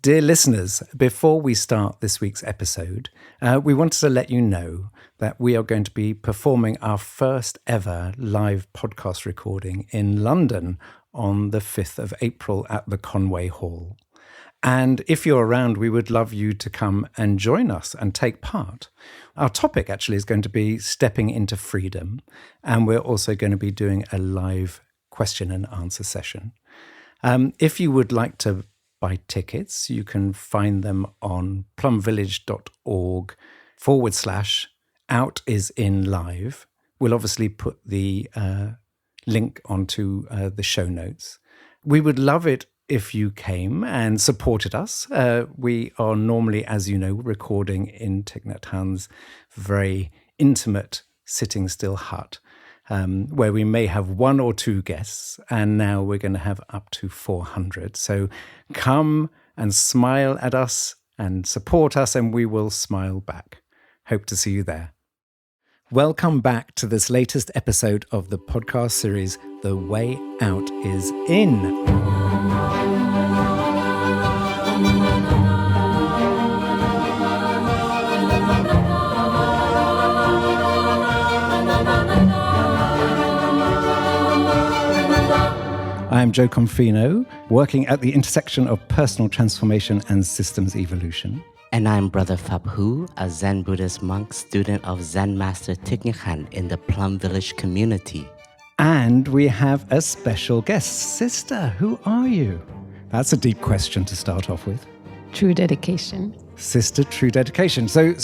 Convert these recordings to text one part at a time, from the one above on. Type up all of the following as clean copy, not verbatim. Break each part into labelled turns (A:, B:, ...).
A: Dear listeners, before we start this week's episode, we wanted to let you know that we are going to be performing our first ever live podcast recording in London on the 5th of April at the Conway Hall. And if you're around, we would love you to come and join us and take part. Our topic actually is going to be stepping into freedom, and we're also going to be doing a live question and answer session. If you would like to buy tickets, you can find them on plumvillage.org/outisInLive. We'll obviously put the link onto the show notes. We would love it if you came and supported us. We are normally, as you know, recording in Thich Nhat Hanh's very intimate sitting still hut, where we may have one or two guests, and now we're going to have up to 400. So come and smile at us and support us, and we will smile back. Hope to see you there. Welcome back to this latest episode of the podcast series, The Way Out is In. I am Jo Confino, working at the intersection of personal transformation and systems evolution.
B: And I'm Brother Phap Huu, a Zen Buddhist monk, student of Zen Master Thich Nhat Hanh in the Plum Village community.
A: And we have a special guest. Sister, who are you? That's a deep question to start off with.
C: True dedication.
A: Sister, true dedication. So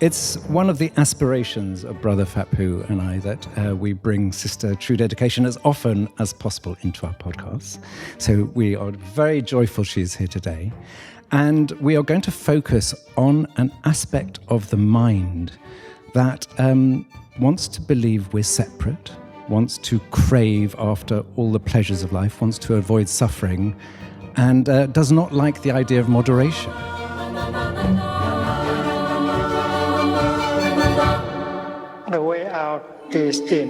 A: it's one of the aspirations of Brother Phap Huu and I that we bring Sister True Dedication as often as possible into our podcasts. So we are very joyful she's here today. And we are going to focus on an aspect of the mind that wants to believe we're separate, wants to crave after all the pleasures of life, wants to avoid suffering, and does not like the idea of moderation.
D: The way out is in.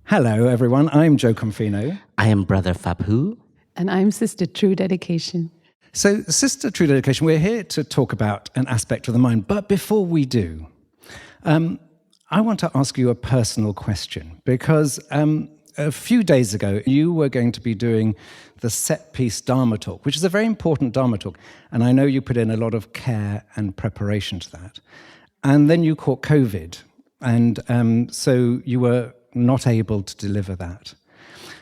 A: Hello, everyone. I'm Jo Confino.
B: I am Brother Phap Huu.
C: And I'm Sister True Dedication.
A: So, Sister True Dedication, we're here to talk about an aspect of the mind. But before we do, I want to ask you a personal question, because a few days ago, you were going to be doing the set piece Dharma talk, which is a very important Dharma talk. And I know you put in a lot of care and preparation to that. And then you caught COVID. And so you were not able to deliver that.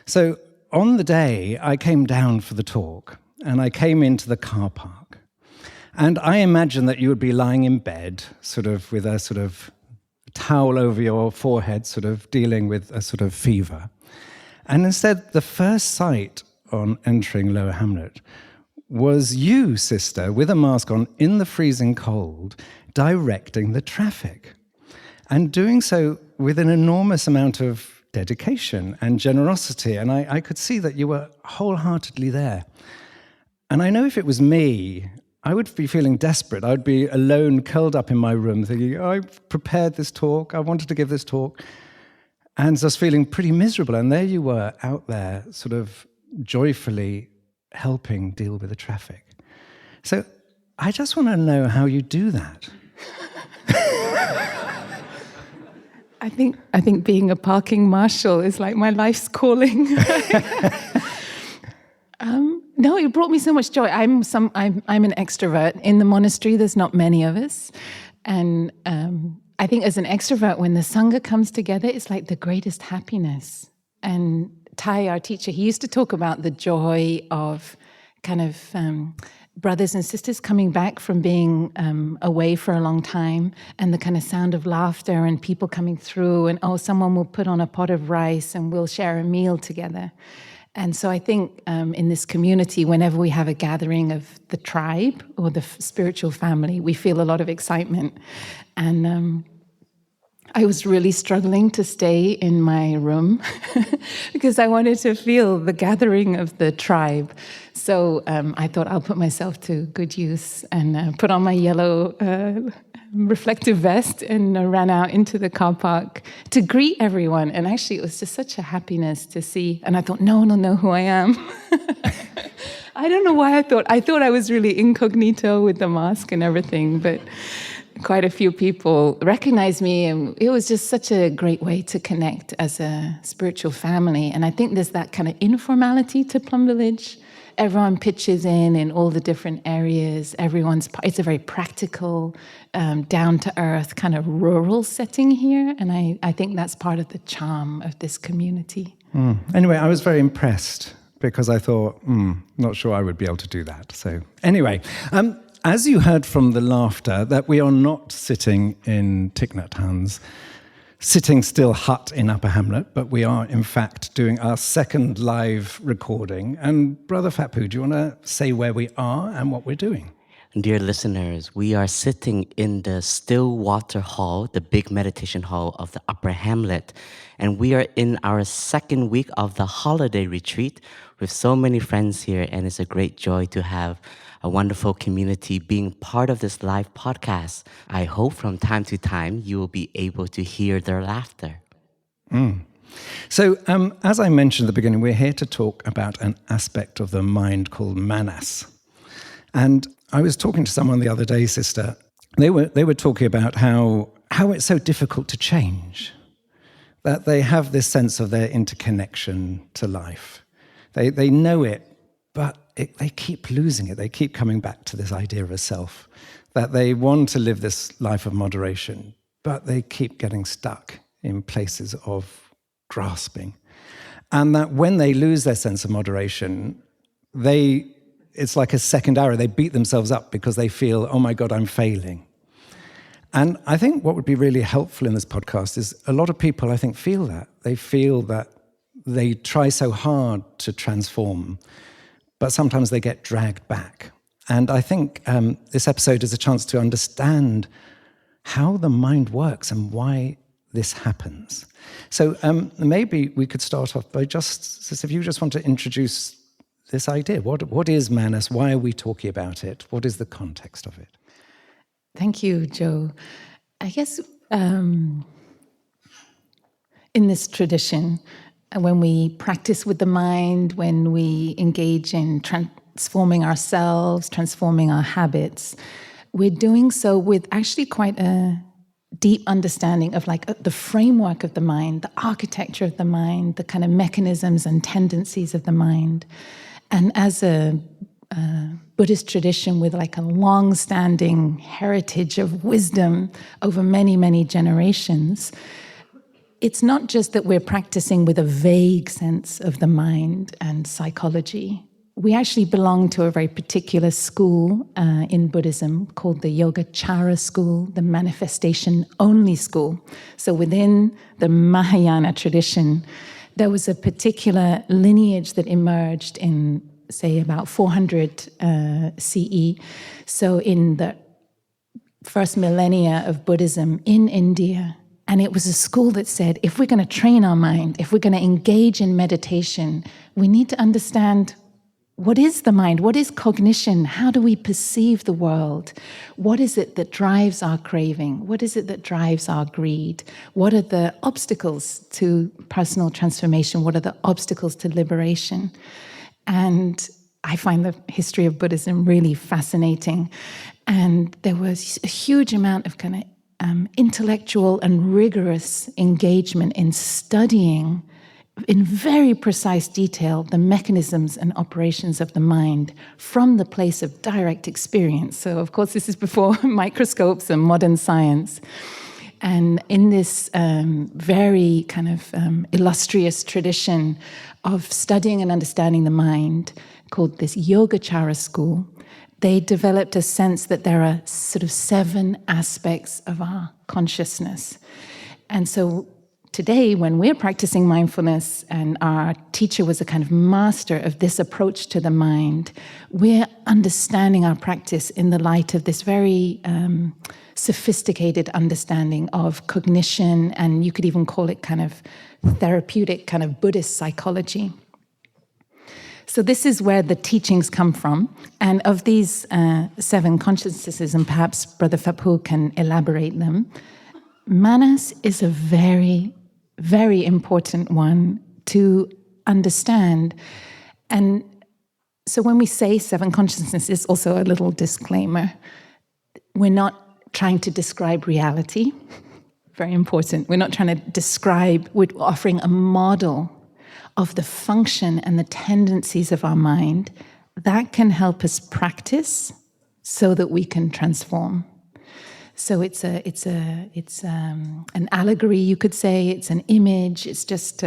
A: So on the day, I came down for the talk, and I came into the car park. And I imagined that you would be lying in bed, sort of with a sort of towel over your forehead, sort of dealing with a sort of fever. And instead, the first sight on entering Lower Hamlet was you, sister, with a mask on, in the freezing cold, directing the traffic. And doing so with an enormous amount of dedication and generosity. And I could see that you were wholeheartedly there. And I know if it was me, I would be feeling desperate. I would be alone, curled up in my room, thinking, I've prepared this talk, I wanted to give this talk, and just feeling pretty miserable. And there you were, out there, sort of joyfully helping deal with the traffic. So I just want to know how you do that.
C: I think being a parking marshal is like my life's calling. No, it brought me so much joy. I'm an extrovert. In the monastery, there's not many of us. And I think as an extrovert, when the Sangha comes together, it's like the greatest happiness. And Tai, our teacher, he used to talk about the joy of kind of brothers and sisters coming back from being away for a long time, and the kind of sound of laughter and people coming through, and someone will put on a pot of rice and we'll share a meal together. And so I think in this community, whenever we have a gathering of the tribe or the spiritual family, we feel a lot of excitement. And I was really struggling to stay in my room because I wanted to feel the gathering of the tribe. So I thought I'll put myself to good use and put on my yellow reflective vest and ran out into the car park to greet everyone. And actually, it was just such a happiness to see. And I thought, no one will know who I am. I don't know why I thought I was really incognito with the mask and everything, but quite a few people recognized me, and it was just such a great way to connect as a spiritual family. And I think there's that kind of informality to Plum Village. Everyone pitches in all the different areas. It's a very practical, down-to-earth kind of rural setting here, and I think that's part of the charm of this community.
A: Anyway, I was very impressed because I thought, not sure I would be able to do that. So anyway, as you heard from the laughter, that we are not sitting in Thich Nhat Hanh's sitting still hut in Upper Hamlet, but we are in fact doing our second live recording. And Brother Phap Huu, do you want to say where we are and what we're doing?
B: Dear listeners, we are sitting in the still water hall, the big meditation hall of the Upper Hamlet, and we are in our second week of the holiday retreat with so many friends here, and it's a great joy to have a wonderful community being part of this live podcast. I hope from time to time you will be able to hear their laughter.
A: So, as I mentioned at the beginning, we're here to talk about an aspect of the mind called manas. And I was talking to someone the other day, sister. They were talking about how it's so difficult to change, that they have this sense of their interconnection to life. They know it, but they keep losing it. They keep coming back to this idea of a self, that they want to live this life of moderation, but they keep getting stuck in places of grasping. And that when they lose their sense of moderation, it's like a second arrow. They beat themselves up because they feel, oh my God, I'm failing. And I think what would be really helpful in this podcast is a lot of people, I think, feel that. They feel that they try so hard to transform, but sometimes they get dragged back. And I think this episode is a chance to understand how the mind works and why this happens. So maybe we could start off by just, if you just want to introduce this idea. What is manas? Why are we talking about it? What is the context of it?
C: Thank you, Jo. I guess in this tradition, when we practice with the mind, when we engage in transforming ourselves, transforming our habits, we're doing so with actually quite a deep understanding of the framework of the mind, the architecture of the mind, the kind of mechanisms and tendencies of the mind. And as a Buddhist tradition with a long-standing heritage of wisdom over many, many generations, it's not just that we're practicing with a vague sense of the mind and psychology. We actually belong to a very particular school in Buddhism called the Yogacara school, the manifestation-only school. So within the Mahayana tradition, there was a particular lineage that emerged in, say, about 400 CE. So in the first millennia of Buddhism in India. And it was a school that said, if we're going to train our mind, if we're going to engage in meditation, we need to understand what is the mind? What is cognition? How do we perceive the world? What is it that drives our craving? What is it that drives our greed? What are the obstacles to personal transformation? What are the obstacles to liberation? And I find the history of Buddhism really fascinating. And there was a huge amount of kind of intellectual and rigorous engagement in studying in very precise detail the mechanisms and operations of the mind from the place of direct experience. So, of course, this is before microscopes and modern science. And in this very kind of illustrious tradition of studying and understanding the mind, called this Yogacara school, they developed a sense that there are sort of 7 aspects of our consciousness. And so today, when we're practicing mindfulness, and our teacher was a kind of master of this approach to the mind, we're understanding our practice in the light of this very sophisticated understanding of cognition, and you could even call it kind of therapeutic, kind of Buddhist psychology. So this is where the teachings come from. And of these 7 consciousnesses, and perhaps Brother Phap Huu can elaborate them, manas is a very, very important one to understand. And so when we say 7 consciousnesses, it's also a little disclaimer. We're not trying to describe reality. Very important. We're not trying to describe, we're offering a model of the function and the tendencies of our mind that can help us practice so that we can transform. So it's an allegory, you could say. It's an image. It's just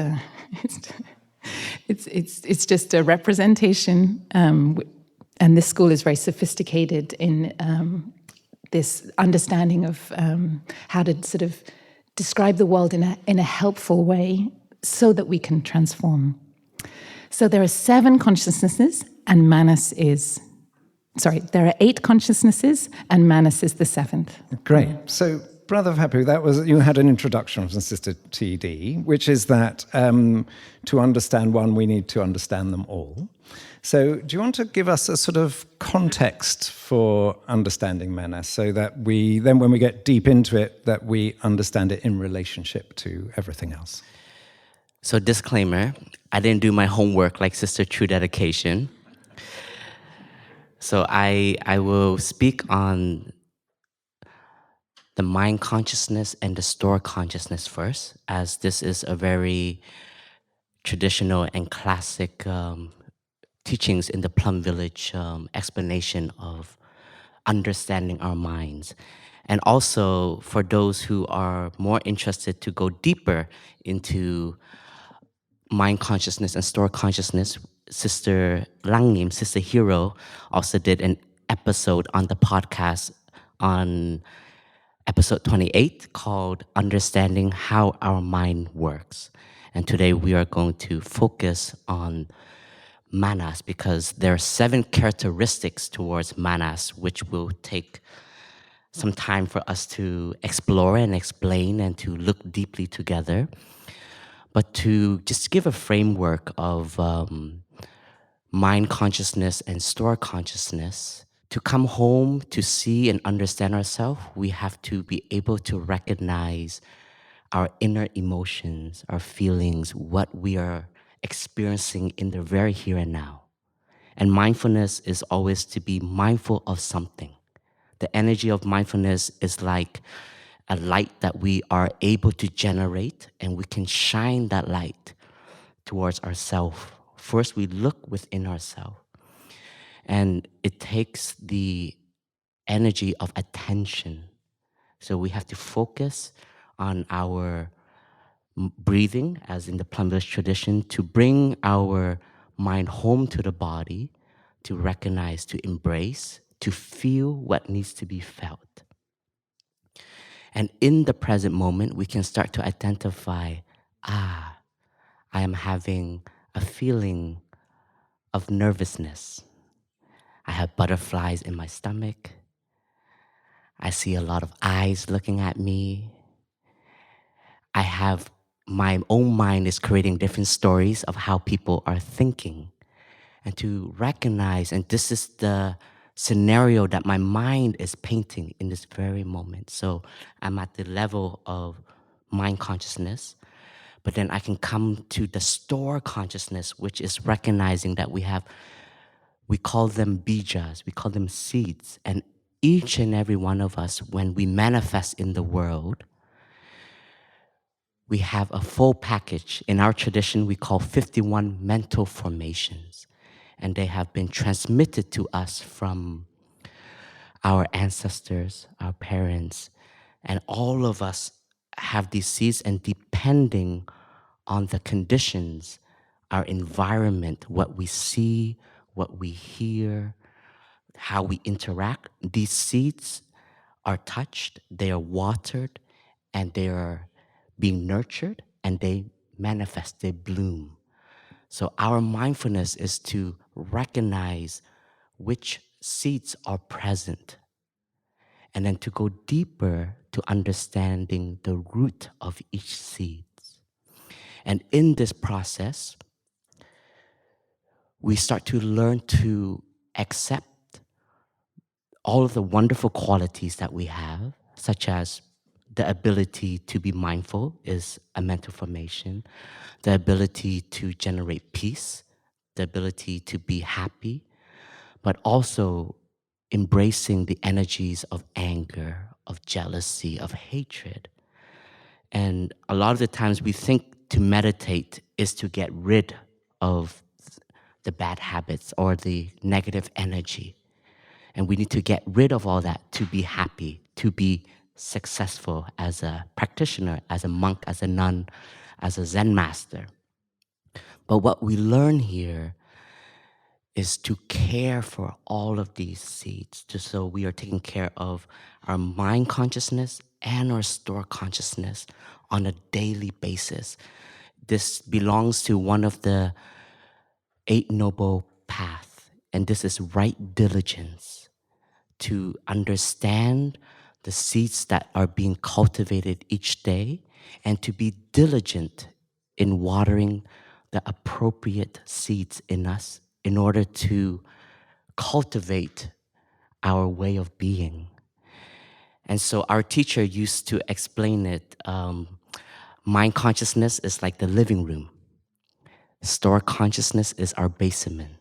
C: it's just a representation. And this school is very sophisticated in this understanding of how to sort of describe the world in a helpful way so that we can transform. So there are 7 consciousnesses, and manas is... Sorry, there are 8 consciousnesses, and manas is the 7th.
A: Great. So, Brother Phap Huu, you had an introduction from Sister TD, which is that to understand one, we need to understand them all. So do you want to give us a sort of context for understanding manas so that then when we get deep into it, that we understand it in relationship to everything else?
B: So disclaimer, I didn't do my homework like Sister True Dedication. So I will speak on the mind consciousness and the store consciousness first, as this is a very traditional and classic teachings in the Plum Village explanation of understanding our minds. And also for those who are more interested to go deeper into mind consciousness and store consciousness, Sister Hien Nghiem, Sister Hero, also did an episode on the podcast on episode 28 called Understanding How Our Mind Works. And today we are going to focus on manas because there are 7 characteristics towards manas which will take some time for us to explore and explain and to look deeply together. But to just give a framework of mind consciousness and store consciousness, to come home to see and understand ourselves, we have to be able to recognize our inner emotions, our feelings, what we are experiencing in the very here and now. And mindfulness is always to be mindful of something. The energy of mindfulness is like a light that we are able to generate, and we can shine that light towards ourselves. First, we look within ourselves. And it takes the energy of attention. So we have to focus on our breathing, as in the Plum Village tradition, to bring our mind home to the body, to recognize, to embrace, to feel what needs to be felt. And in the present moment, we can start to identify, I am having a feeling of nervousness. I have butterflies in my stomach. I see a lot of eyes looking at me. My own mind is creating different stories of how people are thinking. And to recognize, and this is the scenario that my mind is painting in this very moment. So I'm at the level of mind consciousness, but then I can come to the store consciousness, which is recognizing that we call them bijas, we call them seeds. And each and every one of us, when we manifest in the world, we have a full package. In our tradition, we call 51 mental formations. And they have been transmitted to us from our ancestors, our parents, and all of us have these seeds, and depending on the conditions, our environment, what we see, what we hear, how we interact, these seeds are touched, they are watered, and they are being nurtured, and they manifest, they bloom. So our mindfulness is to recognize which seeds are present, and then to go deeper to understanding the root of each seed. And in this process, we start to learn to accept all of the wonderful qualities that we have, such as the ability to be mindful is a mental formation, the ability to generate peace, the ability to be happy, but also embracing the energies of anger, of jealousy, of hatred. And a lot of the times we think to meditate is to get rid of the bad habits or the negative energy. And we need to get rid of all that to be happy, to be successful as a practitioner, as a monk, as a nun, as a Zen master. But what we learn here is to care for all of these seeds. So we are taking care of our mind consciousness and our store consciousness on a daily basis. This belongs to one of the 8 Noble Paths, and this is right diligence, to understand the seeds that are being cultivated each day and to be diligent in watering the appropriate seeds in us in order to cultivate our way of being. And so our teacher used to explain it, mind consciousness is like the living room. Store consciousness is our basement.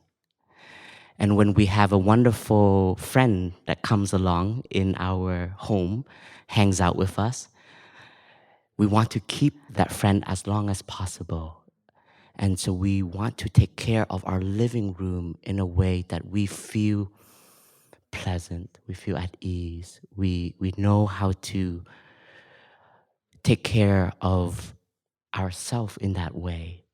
B: And when we have a wonderful friend that comes along in our home, hangs out with us, we want to keep that friend as long as possible. And so we want to take care of our living room in a way that we feel pleasant, we feel at ease, we know how to take care of ourselves in that way.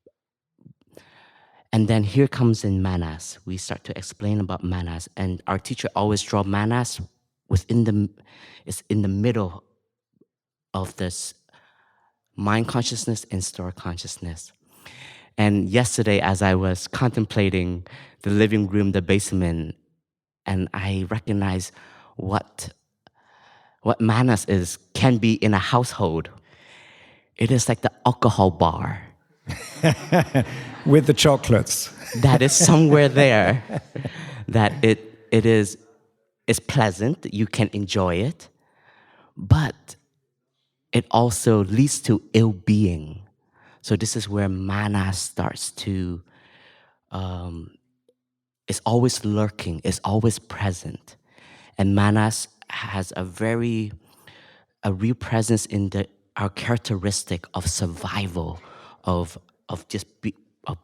B: And then here comes in manas. We start to explain about manas, and our teacher always draw manas it's in the middle of this mind consciousness and store consciousness. And yesterday, as I was contemplating the living room, the basement, and I recognized what manas can be in a household. It is like the alcohol bar.
A: With the chocolates.
B: That is somewhere there. That it is pleasant, you can enjoy it, but it also leads to ill-being. So this is where manas starts to, it's always lurking, it's always present. And manas has a real presence in our characteristic of survival, of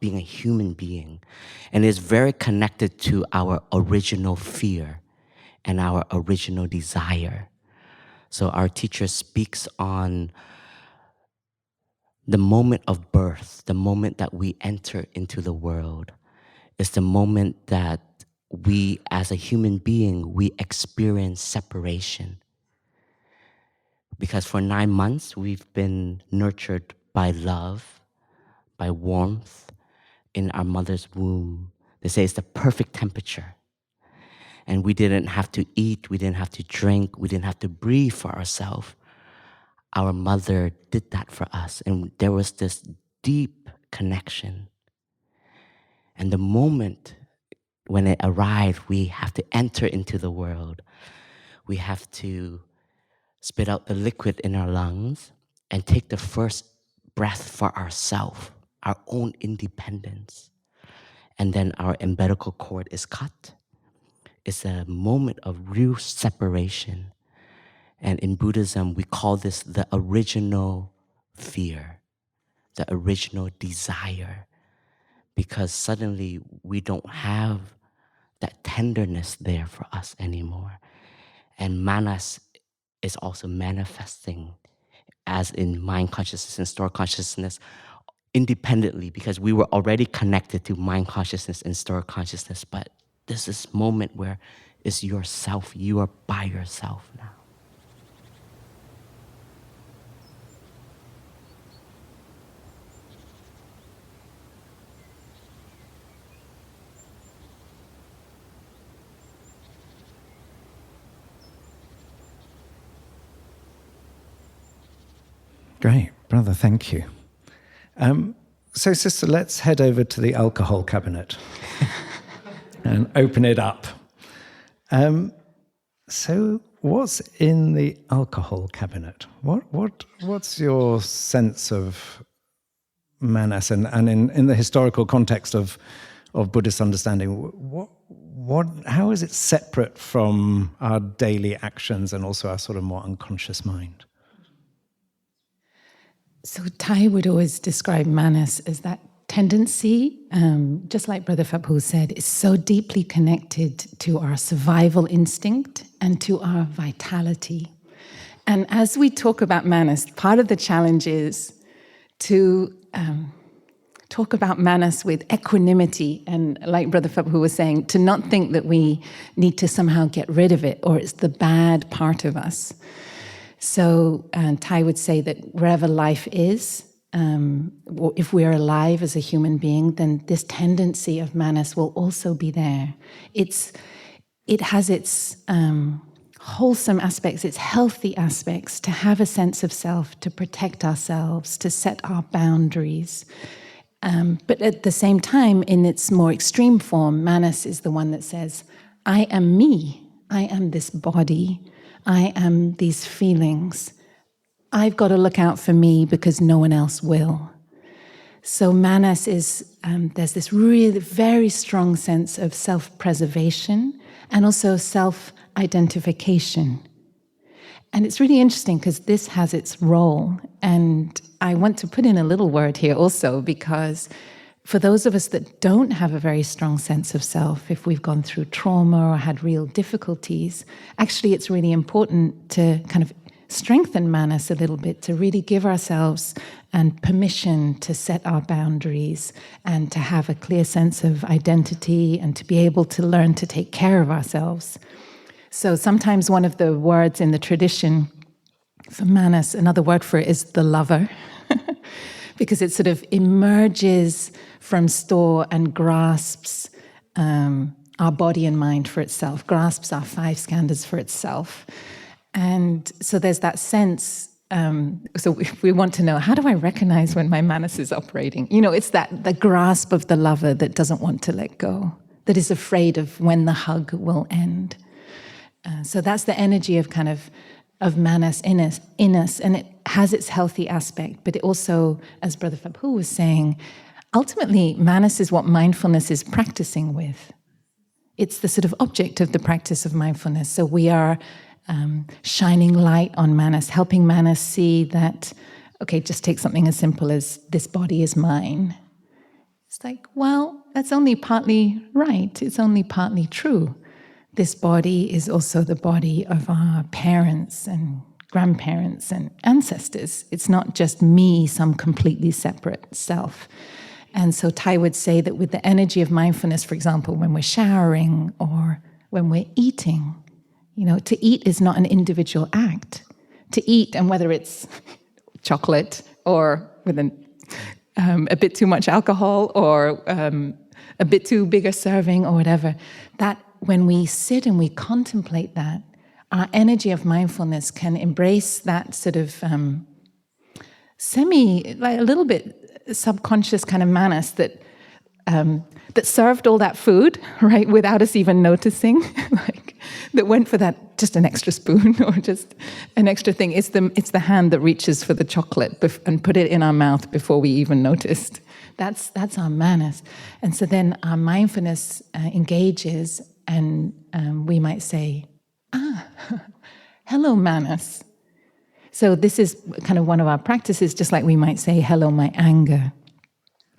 B: being a human being. And it's very connected to our original fear and our original desire. So our teacher speaks on the moment of birth, the moment that we enter into the world, is the moment that we, as a human being, we experience separation. Because for 9 months, we've been nurtured by love, by warmth in our mother's womb. They say it's the perfect temperature. And we didn't have to eat, we didn't have to drink, we didn't have to breathe for ourselves. Our mother did that for us, and there was this deep connection. And the moment when it arrived, we have to enter into the world. We have to spit out the liquid in our lungs and take the first breath for ourselves, our own independence. And then our umbilical cord is cut. It's a moment of real separation. And in Buddhism, we call this the original fear, the original desire, because suddenly we don't have that tenderness there for us anymore. And manas is also manifesting as in mind consciousness and store consciousness independently, because we were already connected to mind consciousness and store consciousness, but there's this moment where it's yourself, you are by yourself now.
A: Great, brother, thank you. So, sister, let's head over to the alcohol cabinet. and open it up. So what's in the alcohol cabinet? What's your sense of manas, and in the historical context of Buddhist understanding, how is it separate from our daily actions and also our sort of more unconscious mind?
C: So TWOII would always describe manas as that tendency, just like Brother Phap Huu said, is so deeply connected to our survival instinct and to our vitality. And as we talk about manas, part of the challenge is to talk about manas with equanimity, and like Brother Phap Huu was saying, to not think that we need to somehow get rid of it or it's the bad part of us. So TWOII would say that wherever life is, if we're alive as a human being, then this tendency of manas will also be there. It has its wholesome aspects, its healthy aspects, to have a sense of self, to protect ourselves, to set our boundaries. But at the same time, in its more extreme form, manas is the one that says, I am me, I am this body, I am these feelings. I've got to look out for me because no one else will. So manas is, there's this really very strong sense of self-preservation and also self-identification. And it's really interesting because this has its role. And I want to put in a little word here also, because for those of us that don't have a very strong sense of self, if we've gone through trauma or had real difficulties, actually it's really important to kind of strengthen manas a little bit, to really give ourselves permission to set our boundaries and to have a clear sense of identity and to be able to learn to take care of ourselves. So sometimes one of the words in the tradition for manas, another word for it is the lover, because it sort of emerges from store and grasps our body and mind for itself, grasps our 5 skandhas for itself. And so there's that sense, so if we want to know, how do I recognize when my manas is operating? You know, it's the grasp of the lover that doesn't want to let go, that is afraid of when the hug will end. So that's the energy of kind of manas in us, and it has its healthy aspect, but it also, as Brother Phap Huu was saying, ultimately manas is what mindfulness is practicing with. It's the sort of object of the practice of mindfulness. So we are shining light on manas, helping manas see that, okay, just take something as simple as this body is mine. It's like, well, that's only partly right. It's only partly true. This body is also the body of our parents and grandparents and ancestors. It's not just me, some completely separate self. And so TWOII would say that with the energy of mindfulness, for example, when we're showering or when we're eating, you know, to eat is not an individual act. To eat, and whether it's chocolate or with a bit too much alcohol or a bit too big a serving or whatever, that when we sit and we contemplate that, our energy of mindfulness can embrace that sort of like a little bit subconscious kind of manas that served all that food, right, without us even noticing, like that went for that, just an extra spoon or just an extra thing. It's the hand that reaches for the chocolate and put it in our mouth before we even noticed. That's our manas. And so then our mindfulness engages, and we might say, hello, manas. So this is kind of one of our practices, just like we might say, hello, my anger.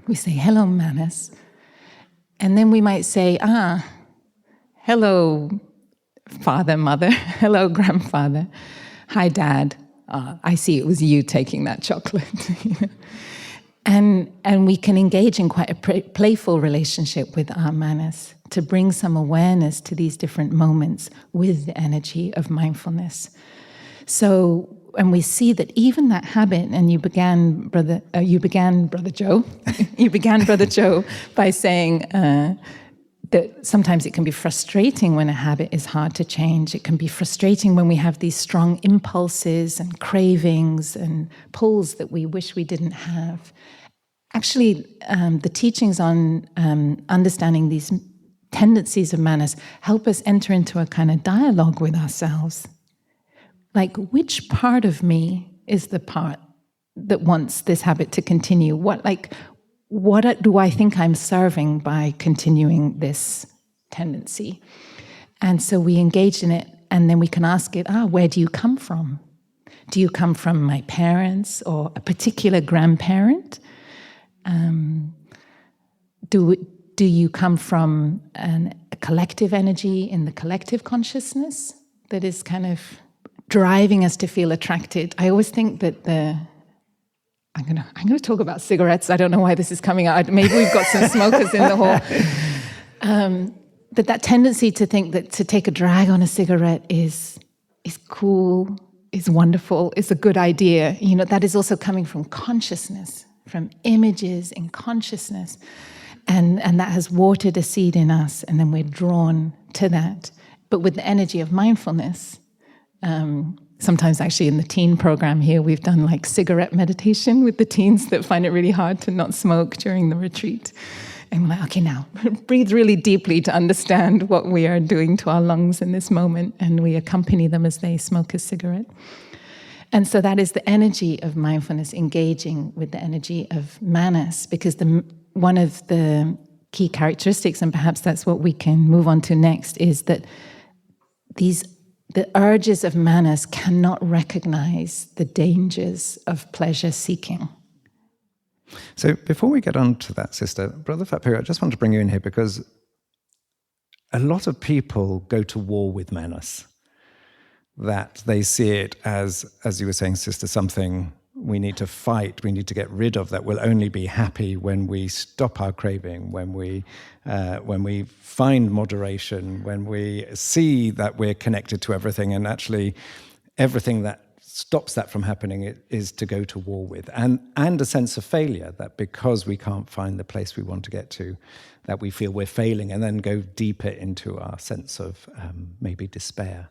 C: We say, hello, manas. And then we might say, hello, father, mother. Hello, grandfather. Hi, dad. I see it was you taking that chocolate. And we can engage in quite a playful relationship with our manas to bring some awareness to these different moments with the energy of mindfulness. So, and we see that even that habit, and you began, Brother Jo, you began, Brother Jo, by saying that sometimes it can be frustrating when a habit is hard to change. It can be frustrating when we have these strong impulses and cravings and pulls that we wish we didn't have. Actually, the teachings on understanding these tendencies of manas help us enter into a kind of dialogue with ourselves. Like, which part of me is the part that wants this habit to continue? What do I think I'm serving by continuing this tendency? And so we engage in it, and then we can ask it, where do you come from? Do you come from my parents or a particular grandparent? Do you come from a collective energy in the collective consciousness that is kind of driving us to feel attracted? I always think that I'm gonna talk about cigarettes. I don't know why this is coming out. Maybe we've got some smokers in the hall. That tendency to think that to take a drag on a cigarette is cool, is wonderful, is a good idea. That is also coming from consciousness, from images in consciousness. And that has watered a seed in us, and then we're drawn to that. But with the energy of mindfulness, sometimes actually in the teen program here, we've done like cigarette meditation with the teens that find it really hard to not smoke during the retreat. And we're like, okay, now breathe really deeply to understand what we are doing to our lungs in this moment, and we accompany them as they smoke a cigarette. And so that is the energy of mindfulness engaging with the energy of manas, because one of the key characteristics, and perhaps that's what we can move on to next, is that the urges of manas cannot recognize the dangers of pleasure seeking.
A: So before we get on to that, Sister, Brother Phap Huu, I just want to bring you in here because a lot of people go to war with manas, that they see it as you were saying, Sister, something we need to fight, we need to get rid of, that we'll only be happy when we stop our craving, when we find moderation, when we see that we're connected to everything, and actually everything that stops that from happening is to go to war with. And a sense of failure, that because we can't find the place we want to get to, that we feel we're failing, and then go deeper into our sense of maybe despair.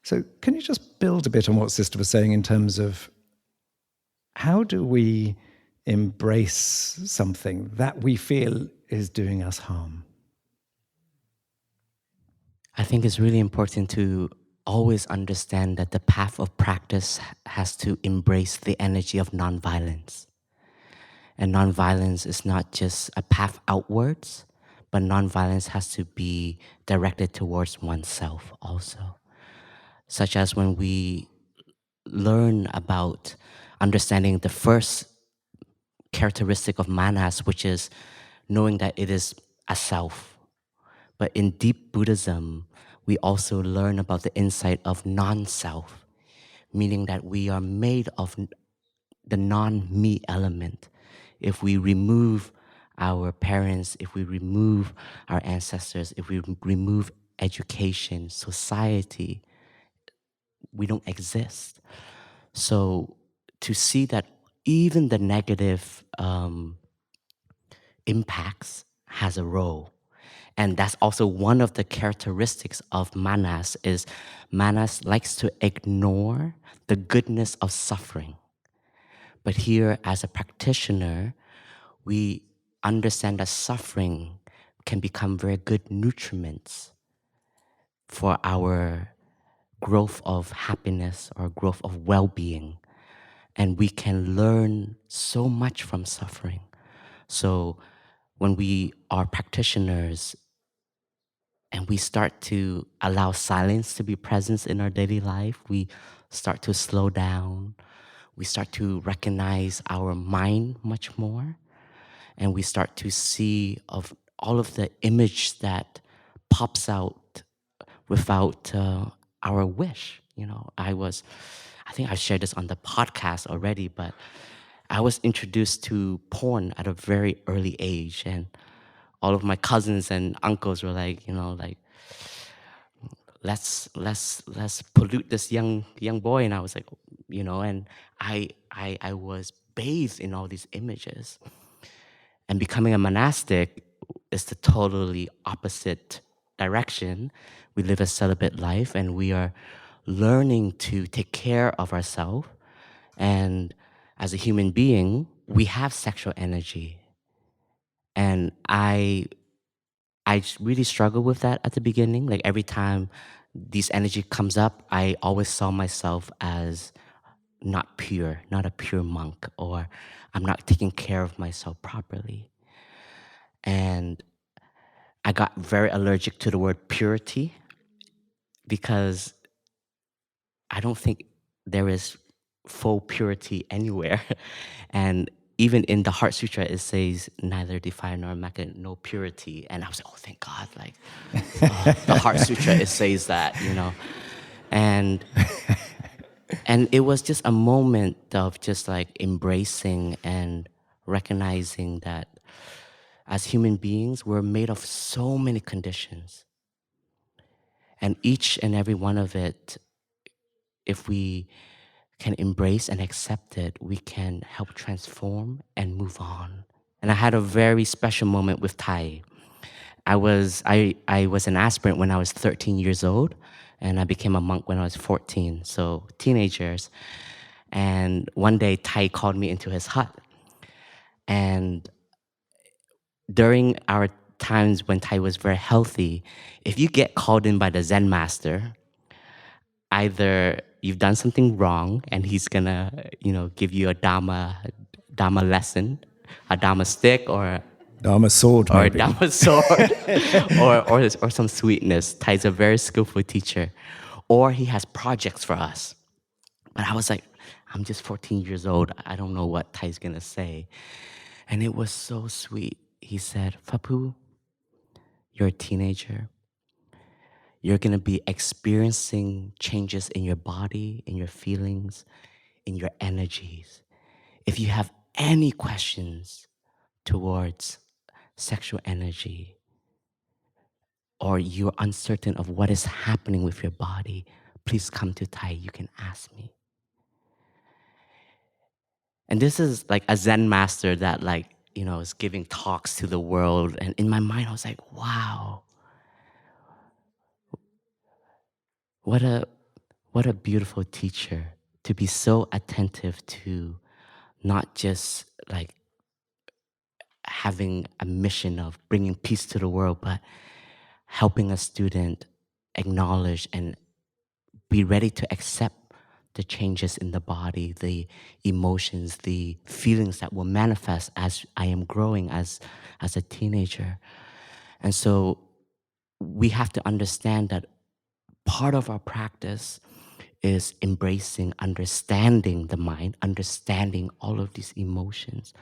A: So can you just build a bit on what Sister was saying in terms of how do we embrace something that we feel is doing us harm?
B: I think it's really important to always understand that the path of practice has to embrace the energy of nonviolence. And nonviolence is not just a path outwards, but nonviolence has to be directed towards oneself also. Such as when we learn about understanding the first characteristic of manas, which is knowing that it is a self. But in deep Buddhism, we also learn about the insight of non-self, meaning that we are made of the non-me element. If we remove our parents, if we remove our ancestors, if we remove education, society, we don't exist. So to see that even the negative impacts has a role. And that's also one of the characteristics of manas, is manas likes to ignore the goodness of suffering. But here, as a practitioner, we understand that suffering can become very good nutriments for our growth of happiness or growth of well-being. And we can learn so much from suffering. So when we are practitioners and we start to allow silence to be present in our daily life, we start to slow down, we start to recognize our mind much more, and we start to see of all of the image that pops out without our wish. I think I've shared this on the podcast already, but I was introduced to porn at a very early age, and all of my cousins and uncles were like, let's pollute this young boy, and I was like, and I was bathed in all these images. And becoming a monastic is the totally opposite direction. We live a celibate life, and we are learning to take care of ourselves. And as a human being, we have sexual energy. And I I really struggled with that at the beginning. Like every time this energy comes up, I always saw myself as not pure, not a pure monk, or I'm not taking care of myself properly. And I got very allergic to the word purity because I don't think there is full purity anywhere. And even in the Heart Sutra, it says, neither defile nor make no purity. And I was like, oh, thank God. Like, the Heart Sutra, it says that, you know. And it was just a moment of just like embracing and recognizing that as human beings, we're made of so many conditions. And each and every one of it, if we can embrace and accept it, we can help transform and move on. And I had a very special moment with TWOII. I was an aspirant when I was 13 years old, and I became a monk when I was 14, so teenagers. And one day, TWOII called me into his hut. And during our times when TWOII was very healthy, if you get called in by the Zen master, either you've done something wrong and he's gonna, give you a Dharma lesson, a Dharma stick, or
A: Dharma sword,
B: or
A: maybe.
B: a Dharma sword, or some sweetness. TWOII's a very skillful teacher, or he has projects for us. But I was like, I'm just 14 years old. I don't know what TWOII's gonna say, and it was so sweet. He said, "Phap Huu, you're a teenager. You're going to be experiencing changes in your body, in your feelings, in your energies. If you have any questions towards sexual energy, or you're uncertain of what is happening with your body, please come to TWOII. You can ask me." And this is like a Zen master that is giving talks to the world. And in my mind, I was like, wow. What a beautiful teacher, to be so attentive to not just like having a mission of bringing peace to the world, but helping a student acknowledge and be ready to accept the changes in the body, the emotions, the feelings that will manifest as I am growing as a teenager. And so we have to understand that part of our practice is embracing, understanding the mind, understanding all of these emotions.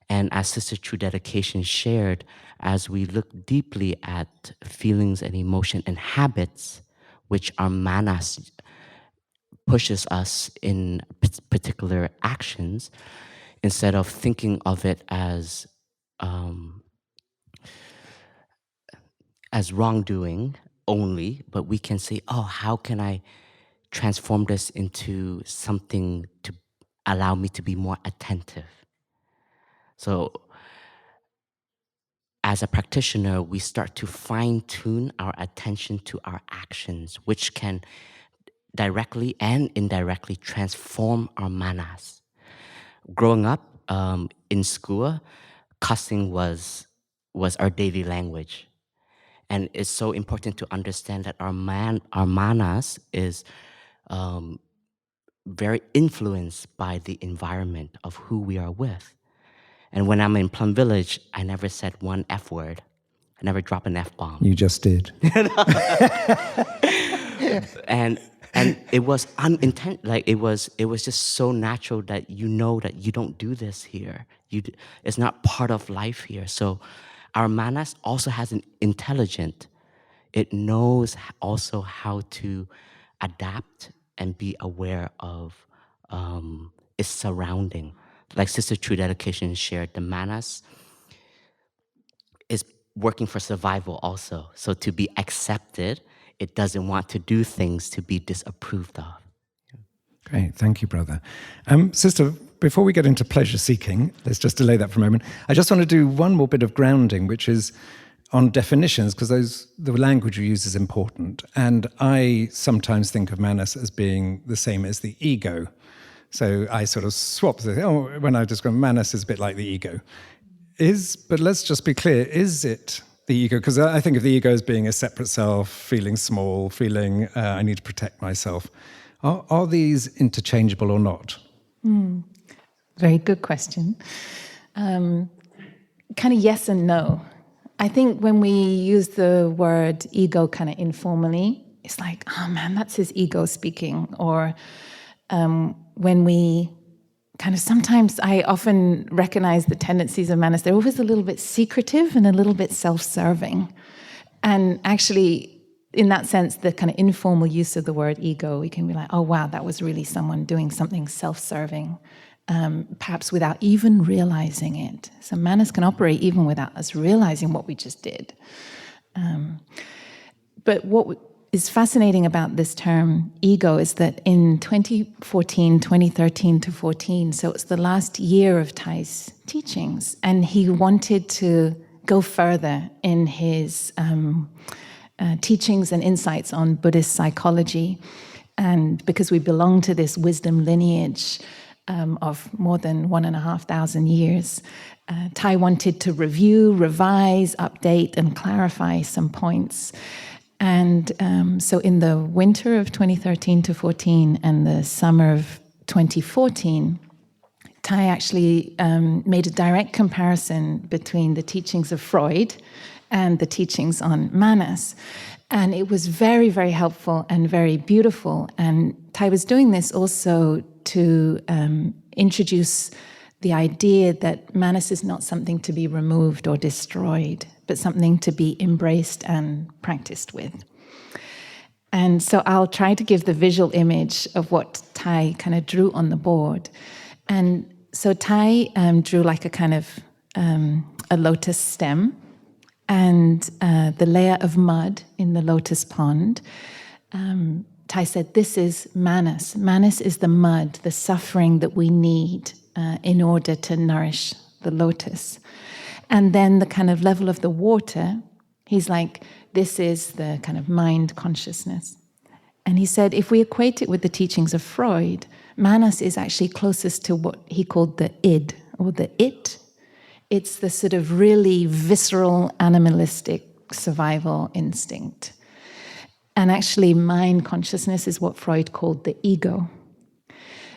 B: And as Sister True Dedication shared, as we look deeply at feelings and emotion and habits, which our manas pushes us in particular actions, instead of thinking of it as wrongdoing only, but we can say, oh, how can I transform this into something to allow me to be more attentive? So as a practitioner, we start to fine-tune our attention to our actions, which can directly and indirectly transform our manas. Growing up in school, cussing was our daily language. And it's so important to understand that our manas is very influenced by the environment of who we are with. And when I'm in Plum Village, I never said one F word. I never dropped an F-bomb.
A: You just did.
B: And it was it was just so natural that you know that you don't do this here. It's not part of life here. So our manas also has an intelligence. It knows also how to adapt and be aware of its surrounding. Like Sister True Dedication shared, the manas is working for survival also. So to be accepted, it doesn't want to do things to be disapproved of.
A: Great, thank you, brother. Sister, before we get into pleasure seeking, let's just delay that for a moment. I just want to do one more bit of grounding, which is on definitions, because the language you use is important. And I sometimes think of manas as being the same as the ego. So I sort of swap when I describe manas is a bit like the ego. But let's just be clear, is it the ego, because I think of the ego as being a separate self, feeling small, feeling I need to protect myself. Are these interchangeable or not?
C: Very good question. Kind of yes and no. I think when we use the word ego kind of informally, it's like, oh man, that's his ego speaking. Or when we kind of, sometimes I often recognize the tendencies of Manas. They're always a little bit secretive and a little bit self-serving. And actually, in that sense, the kind of informal use of the word ego, we can be like, oh wow, that was really someone doing something self-serving. Perhaps without even realizing it. So Manas can operate even without us realizing what we just did. But what is fascinating about this term ego is that in 2013 to 14, so it's the last year of Thai's teachings, and he wanted to go further in his teachings and insights on Buddhist psychology. And because we belong to this wisdom lineage of more than 1,500 years, Thai wanted to review, revise, update, and clarify some points. And so in the winter of 2013 to 14 and the summer of 2014, Thai actually made a direct comparison between the teachings of Freud and the teachings on Manas. And it was very, very helpful and very beautiful. And Thai was doing this also to introduce the idea that Manas is not something to be removed or destroyed, but something to be embraced and practiced with. And so I'll try to give the visual image of what Thai kind of drew on the board. And so Thai drew like a kind of a lotus stem, and the layer of mud in the lotus pond. Thai said, this is Manas. Manas is the mud, the suffering that we need in order to nourish the lotus. And then the kind of level of the water, he's like, this is the kind of mind consciousness. And he said, if we equate it with the teachings of Freud, Manas is actually closest to what he called the id, or the it. It's the sort of really visceral, animalistic survival instinct. And actually, mind consciousness is what Freud called the ego.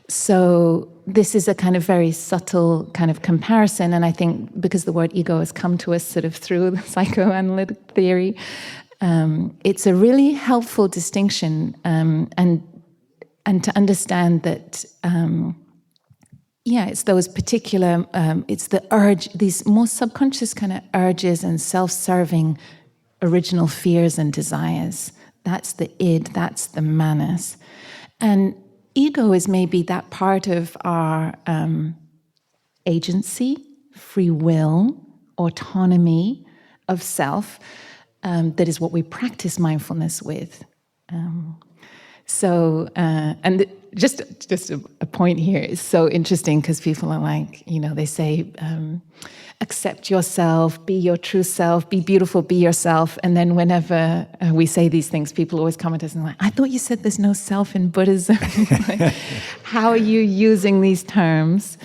C: So this is a kind of very subtle kind of comparison, and I think because the word ego has come to us sort of through the psychoanalytic theory, it's a really helpful distinction, and to understand that, it's those particular, it's the urge, these more subconscious kind of urges and self-serving original fears and desires. That's the id, that's the manas. And ego is maybe that part of our agency, free will, autonomy of self, that is what we practice mindfulness with. Just a point here is so interesting because people are like, they say, accept yourself, be your true self, be beautiful, be yourself. And then whenever we say these things, people always comment us and like, I thought you said there's no self in Buddhism. Like, how are you using these terms?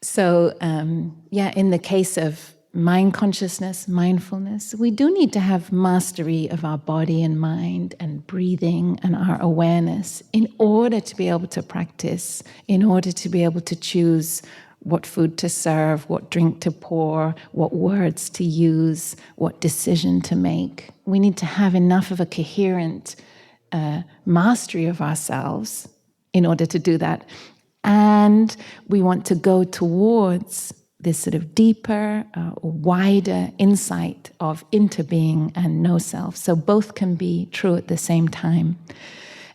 C: So, in the case of mind consciousness, mindfulness, we do need to have mastery of our body and mind and breathing and our awareness in order to be able to practice, in order to be able to choose what food to serve, what drink to pour, what words to use, what decision to make. We need to have enough of a coherent mastery of ourselves in order to do that. And we want to go towards this sort of deeper, wider insight of interbeing and no self. So both can be true at the same time.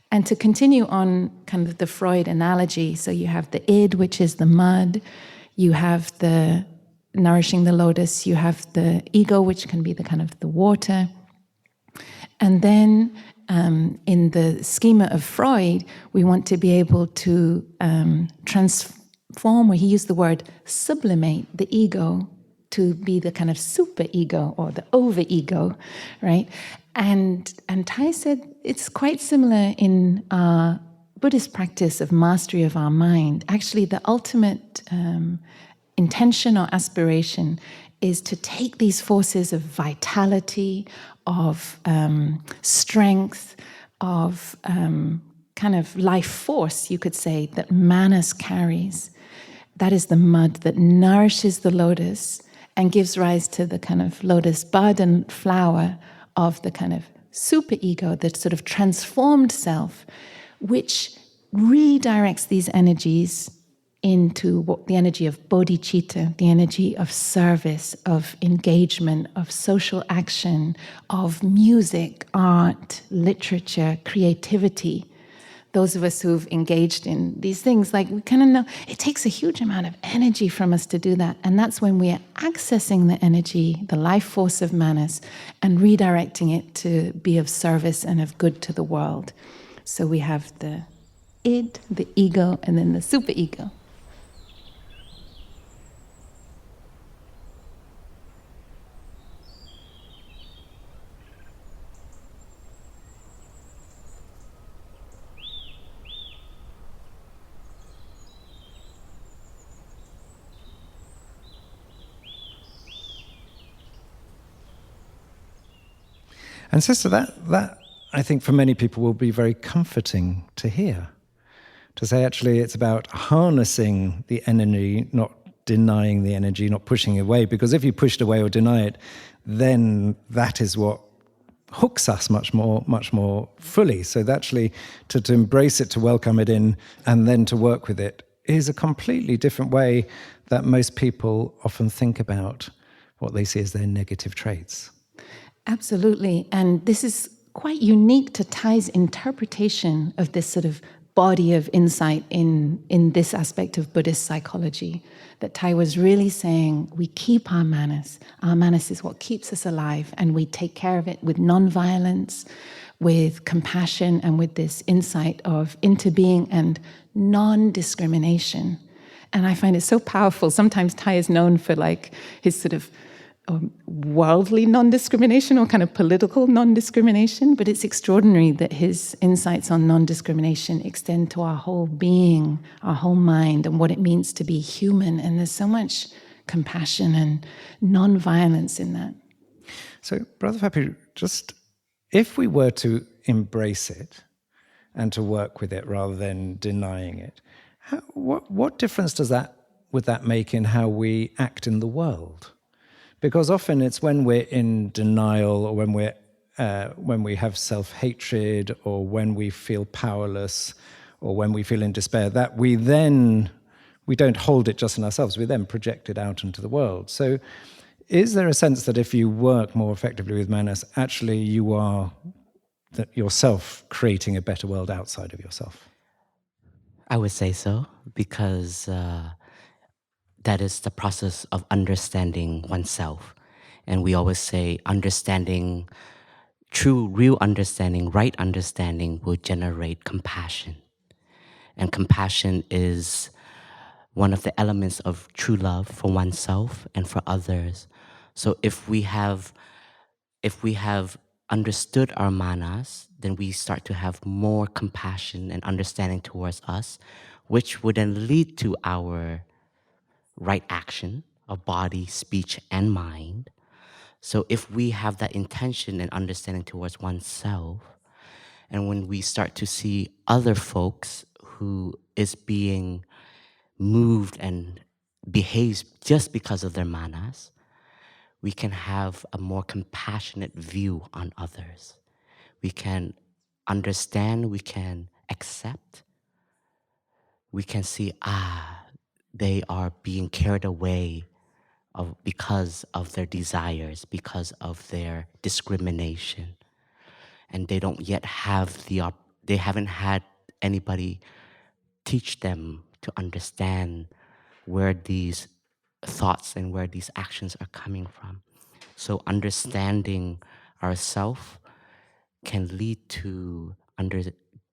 C: And to continue on kind of the Freud analogy, so you have the id, which is the mud, you have the nourishing the lotus, you have the ego, which can be the kind of the water. And then in the schema of Freud, we want to be able to transform, where he used the word sublimate the ego to be the kind of super ego or the over ego, right? And Thai said it's quite similar in our Buddhist practice of mastery of our mind. Actually, the ultimate intention or aspiration is to take these forces of vitality, of strength, of kind of life force, you could say, that Manas carries. That is the mud that nourishes the lotus and gives rise to the kind of lotus bud and flower of the kind of superego, the sort of transformed self, which redirects these energies into what the energy of bodhicitta, the energy of service, of engagement, of social action, of music, art, literature, creativity. Those of us who've engaged in these things, like, we kind of know it takes a huge amount of energy from us to do that. And that's when we are accessing the energy, the life force of Manas, and redirecting it to be of service and of good to the world. So we have the id, the ego, and then the superego.
A: And sister, that I think for many people will be very comforting to hear. To say actually it's about harnessing the energy, not denying the energy, not pushing it away. Because if you push it away or deny it, then that is what hooks us much more fully. So that actually to embrace it, to welcome it in, and then to work with it is a completely different way that most people often think about what they see as their negative traits.
C: Absolutely. And this is quite unique to TWOII's interpretation of this sort of body of insight in this aspect of Buddhist psychology. That TWOII was really saying we keep our manas. Our manas is what keeps us alive, and we take care of it with non-violence, with compassion, and with this insight of interbeing and non-discrimination. And I find it so powerful. Sometimes TWOII is known for like his sort of worldly non-discrimination or kind of political non-discrimination, but it's extraordinary that his insights on non-discrimination extend to our whole being, our whole mind, and what it means to be human. And there's so much compassion and non-violence in that.
A: So, Brother Phap Huu, just if we were to embrace it and to work with it rather than denying it, what difference would that make in how we act in the world? Because often it's when we're in denial, or when we have self-hatred, or when we feel powerless, or when we feel in despair, that we don't hold it just in ourselves, we then project it out into the world. So is there a sense that if you work more effectively with manas, actually you are yourself creating a better world outside of yourself?
B: I would say so, because that is the process of understanding oneself. And we always say understanding, true, real understanding, right understanding will generate compassion. And compassion is one of the elements of true love for oneself and for others. So if we have understood our manas, then we start to have more compassion and understanding towards us, which would then lead to our right action of body, speech, and mind. So if we have that intention and understanding towards oneself, and when we start to see other folks who is being moved and behaves just because of their manas, we can have a more compassionate view on others. We can understand, we can accept, we can see, they are being carried away because of their desires, because of their discrimination. And they don't yet have they haven't had anybody teach them to understand where these thoughts and where these actions are coming from. So understanding ourselves can lead to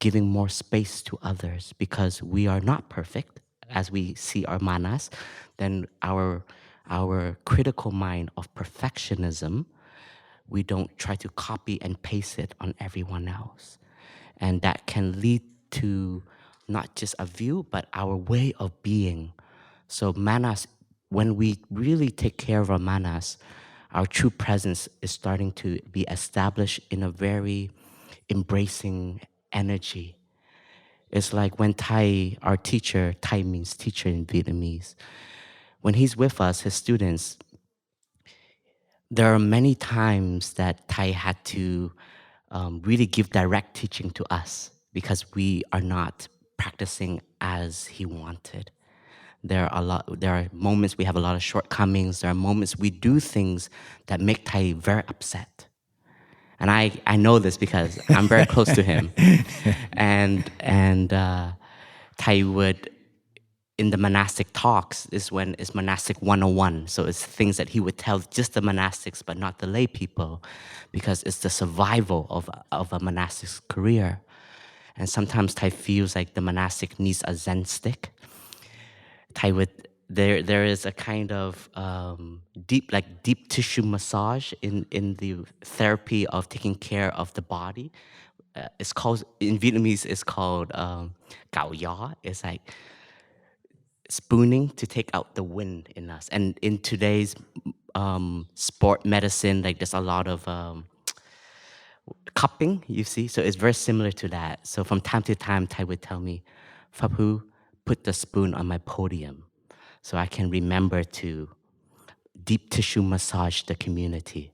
B: giving more space to others, because we are not perfect. As we see our manas, then our critical mind of perfectionism, we don't try to copy and paste it on everyone else. And that can lead to not just a view, but our way of being. So manas when we really take care of our manas, our true presence is starting to be established in a very embracing energy. It's like when Thai, our teacher, Thai means teacher in Vietnamese, when he's with us, his students, there are many times that Thai had to really give direct teaching to us because we are not practicing as he wanted. There are moments we have a lot of shortcomings. There are moments we do things that make Thai very upset. And I know this because I'm very close to him. And Thai would, in the monastic talks, is when it's monastic 101. So it's things that he would tell just the monastics, but not the lay people, because it's the survival of a monastic's career. And sometimes Thai feels like the monastic needs a Zen stick. Thai would, there is a kind of deep tissue massage in the therapy of taking care of the body. It's called, in Vietnamese, it's called gạo gió. It's like spooning to take out the wind in us. And in today's sport medicine, like there's a lot of cupping, you see? So it's very similar to that. So from time to time, Thai would tell me, Phap Huu, put the spoon on my podium so I can remember to deep tissue massage the community.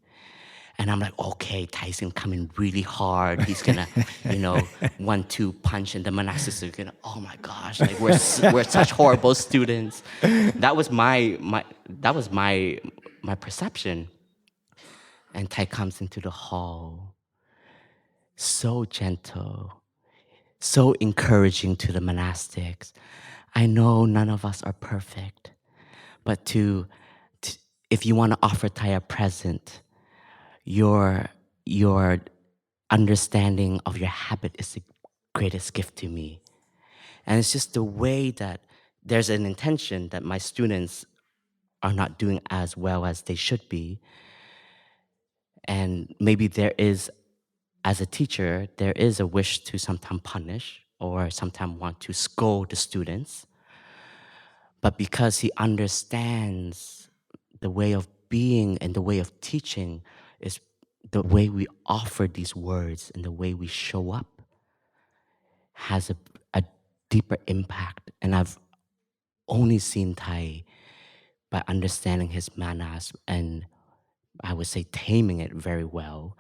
B: And I'm like, okay, Tyson coming really hard. He's gonna, 1-2 punch, and the monastics are gonna, oh my gosh, like we're such horrible students. That was my perception. And Tai comes into the hall, so gentle, so encouraging to the monastics. I know none of us are perfect, but if you want to offer Tai a present, your understanding of your habit is the greatest gift to me. And it's just the way that there's an intention that my students are not doing as well as they should be. And maybe there is, as a teacher, there is a wish to sometimes punish or sometimes want to scold the students. But because he understands the way of being and the way of teaching is the way we offer these words and the way we show up has a deeper impact. And I've only seen Thai by understanding his manas and I would say taming it very well.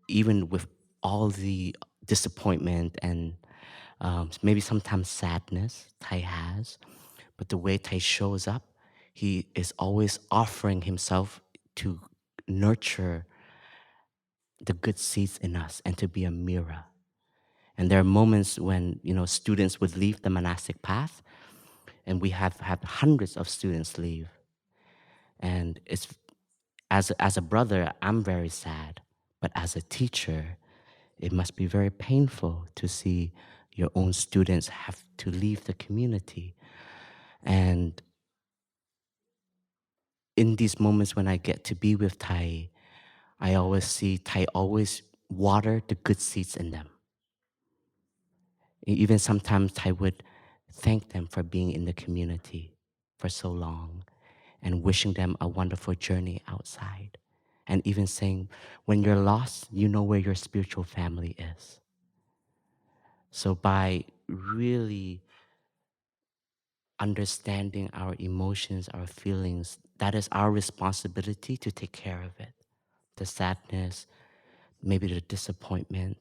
B: Even with all the disappointment and maybe sometimes sadness Thai has, but the way Thai shows up, he is always offering himself to nurture the good seeds in us and to be a mirror. And there are moments when, students would leave the monastic path, and we have had hundreds of students leave. And it's, as a brother, I'm very sad. But as a teacher, it must be very painful to see your own students have to leave the community. And in these moments when I get to be with Thai, I always see Thai always water the good seeds in them. Even sometimes Thai would thank them for being in the community for so long and wishing them a wonderful journey outside. And even saying, when you're lost, you know where your spiritual family is. So by really understanding our emotions, our feelings, that is our responsibility to take care of it. The sadness, maybe the disappointment.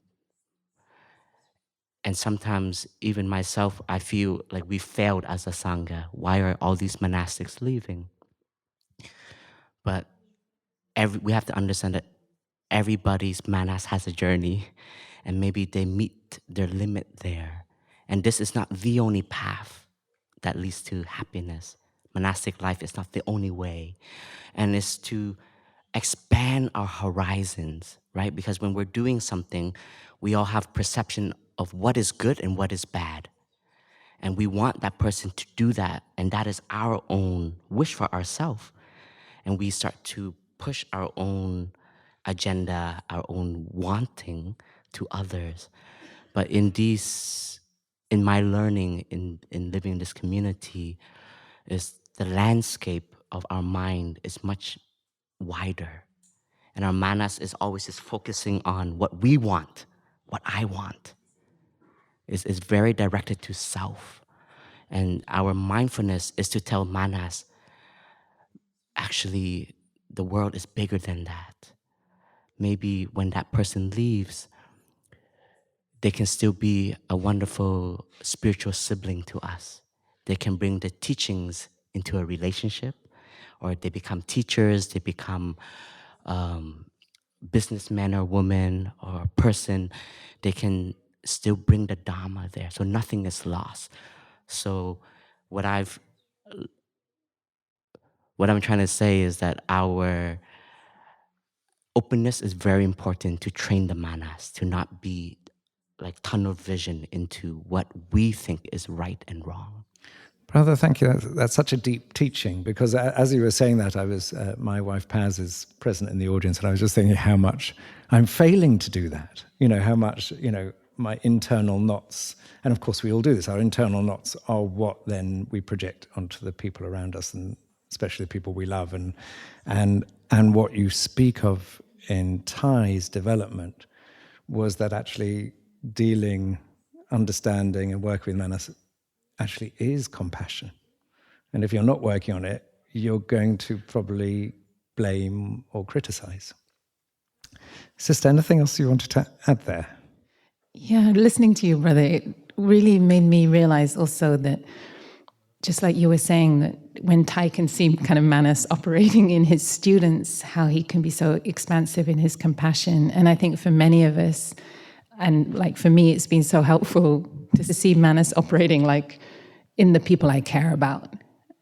B: And sometimes, even myself, I feel like we failed as a Sangha. Why are all these monastics leaving? But we have to understand that everybody's manas has a journey, and maybe they meet their limit there. And this is not the only path that leads to happiness. Monastic life is not the only way. And it's to expand our horizons, right? Because when we're doing something, we all have perception of what is good and what is bad. And we want that person to do that, and that is our own wish for ourselves. And we start to push our own agenda, our own wanting to others. But in my learning, in living in this community, is the landscape of our mind is much wider. And our manas is always just focusing on what we want, what I want. It's very directed to self. And our mindfulness is to tell manas, actually, the world is bigger than that. Maybe when that person leaves, they can still be a wonderful spiritual sibling to us. They can bring the teachings into a relationship, or they become teachers, they become businessman or woman or person. They can still bring the Dharma there, so nothing is lost. So what I'm trying to say is that our openness is very important to train the manas, to not be like tunnel vision into what we think is right and wrong.
A: Brother, thank you. That's such a deep teaching, because as you were saying that, I was, my wife Paz is present in the audience, and I was just thinking how much I'm failing to do that. How much, my internal knots, and of course we all do this, our internal knots are what then we project onto the people around us, and especially the people we love. And what you speak of in TWOII's development was that actually dealing, understanding, and working with manas actually is compassion. And if you're not working on it, you're going to probably blame or criticize. Sister, anything else you wanted to add there?
C: Yeah, listening to you, brother, it really made me realize also that, just like you were saying, that when Thai can see kind of manas operating in his students, how he can be so expansive in his compassion. And I think for many of us, and like for me, it's been so helpful to see manas operating like in the people I care about.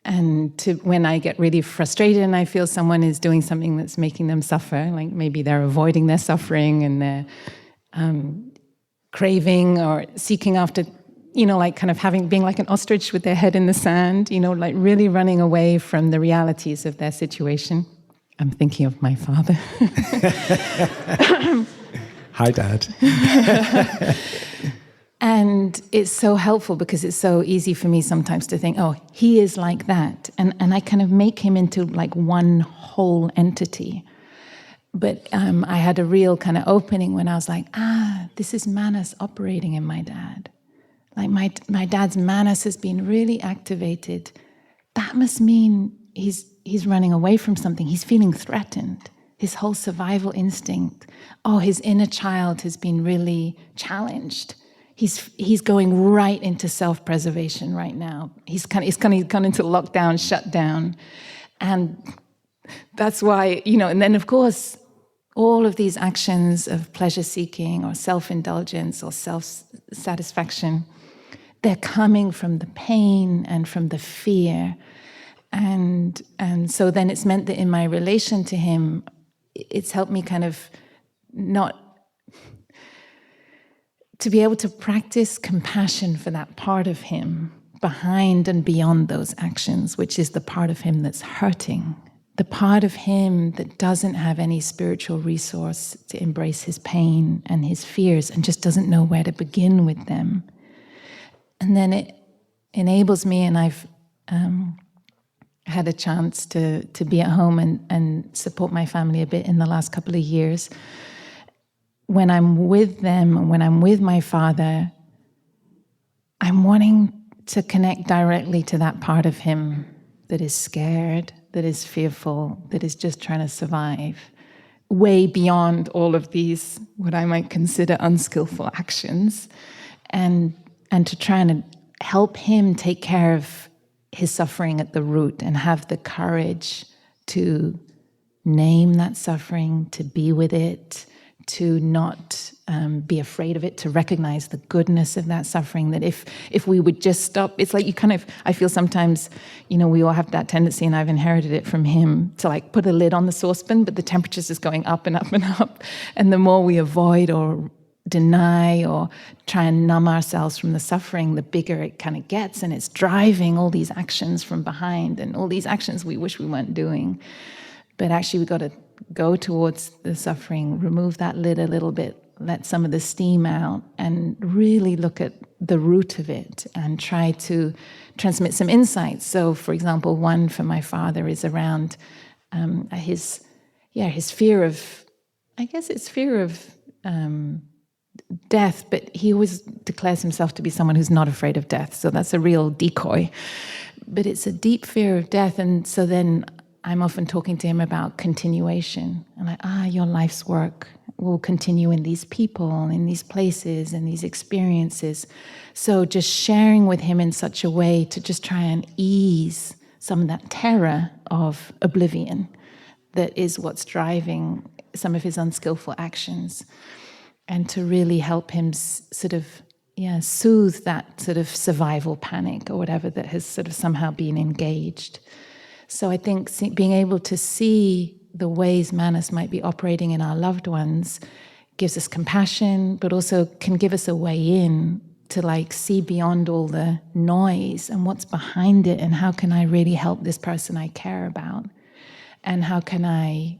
C: And when I get really frustrated and I feel someone is doing something that's making them suffer, like maybe they're avoiding their suffering and they're craving or seeking after, like kind of being like an ostrich with their head in the sand, like really running away from the realities of their situation. I'm thinking of my father.
A: Hi, Dad.
C: And it's so helpful because it's so easy for me sometimes to think, oh, he is like that. And I kind of make him into like one whole entity. But I had a real kind of opening when I was like, this is manas operating in my dad. Like my dad's manas has been really activated. That must mean he's running away from something. He's feeling threatened. His whole survival instinct. Oh, his inner child has been really challenged. He's going right into self-preservation right now. He's gone into lockdown, shutdown. And that's why, and then of course, all of these actions of pleasure-seeking or self-indulgence or self-satisfaction, they're coming from the pain and from the fear. And so then it's meant that in my relation to him, it's helped me kind of to be able to practice compassion for that part of him behind and beyond those actions, which is the part of him that's hurting, the part of him that doesn't have any spiritual resource to embrace his pain and his fears and just doesn't know where to begin with them. And then it enables me, and I've had a chance to be at home and support my family a bit in the last couple of years. When I'm with them, when I'm with my father, I'm wanting to connect directly to that part of him that is scared, that is fearful, that is just trying to survive, way beyond all of these, what I might consider unskillful actions, and to try and help him take care of his suffering at the root and have the courage to name that suffering, to be with it, to not be afraid of it, to recognize the goodness of that suffering, that if we would just stop, it's like I feel sometimes, we all have that tendency, and I've inherited it from him, to like put a lid on the saucepan, but the temperature's just going up and up and up. And the more we avoid or deny or try and numb ourselves from the suffering, the bigger it kind of gets, and it's driving all these actions from behind and all these actions we wish we weren't doing. But actually, we've got to go towards the suffering, remove that lid a little bit, let some of the steam out and really look at the root of it and try to transmit some insights. So, for example, one for my father is around his fear of, I guess it's fear of death, but he always declares himself to be someone who's not afraid of death. So that's a real decoy. But it's a deep fear of death. And so then I'm often talking to him about continuation. And like, your life's work will continue in these people, in these places, in these experiences. So just sharing with him in such a way to just try and ease some of that terror of oblivion that is what's driving some of his unskillful actions, and to really help him sort of soothe that sort of survival panic or whatever that has sort of somehow been engaged. So I think being able to see the ways manas might be operating in our loved ones gives us compassion, but also can give us a way in to like see beyond all the noise and what's behind it, and how can I really help this person I care about, and how can I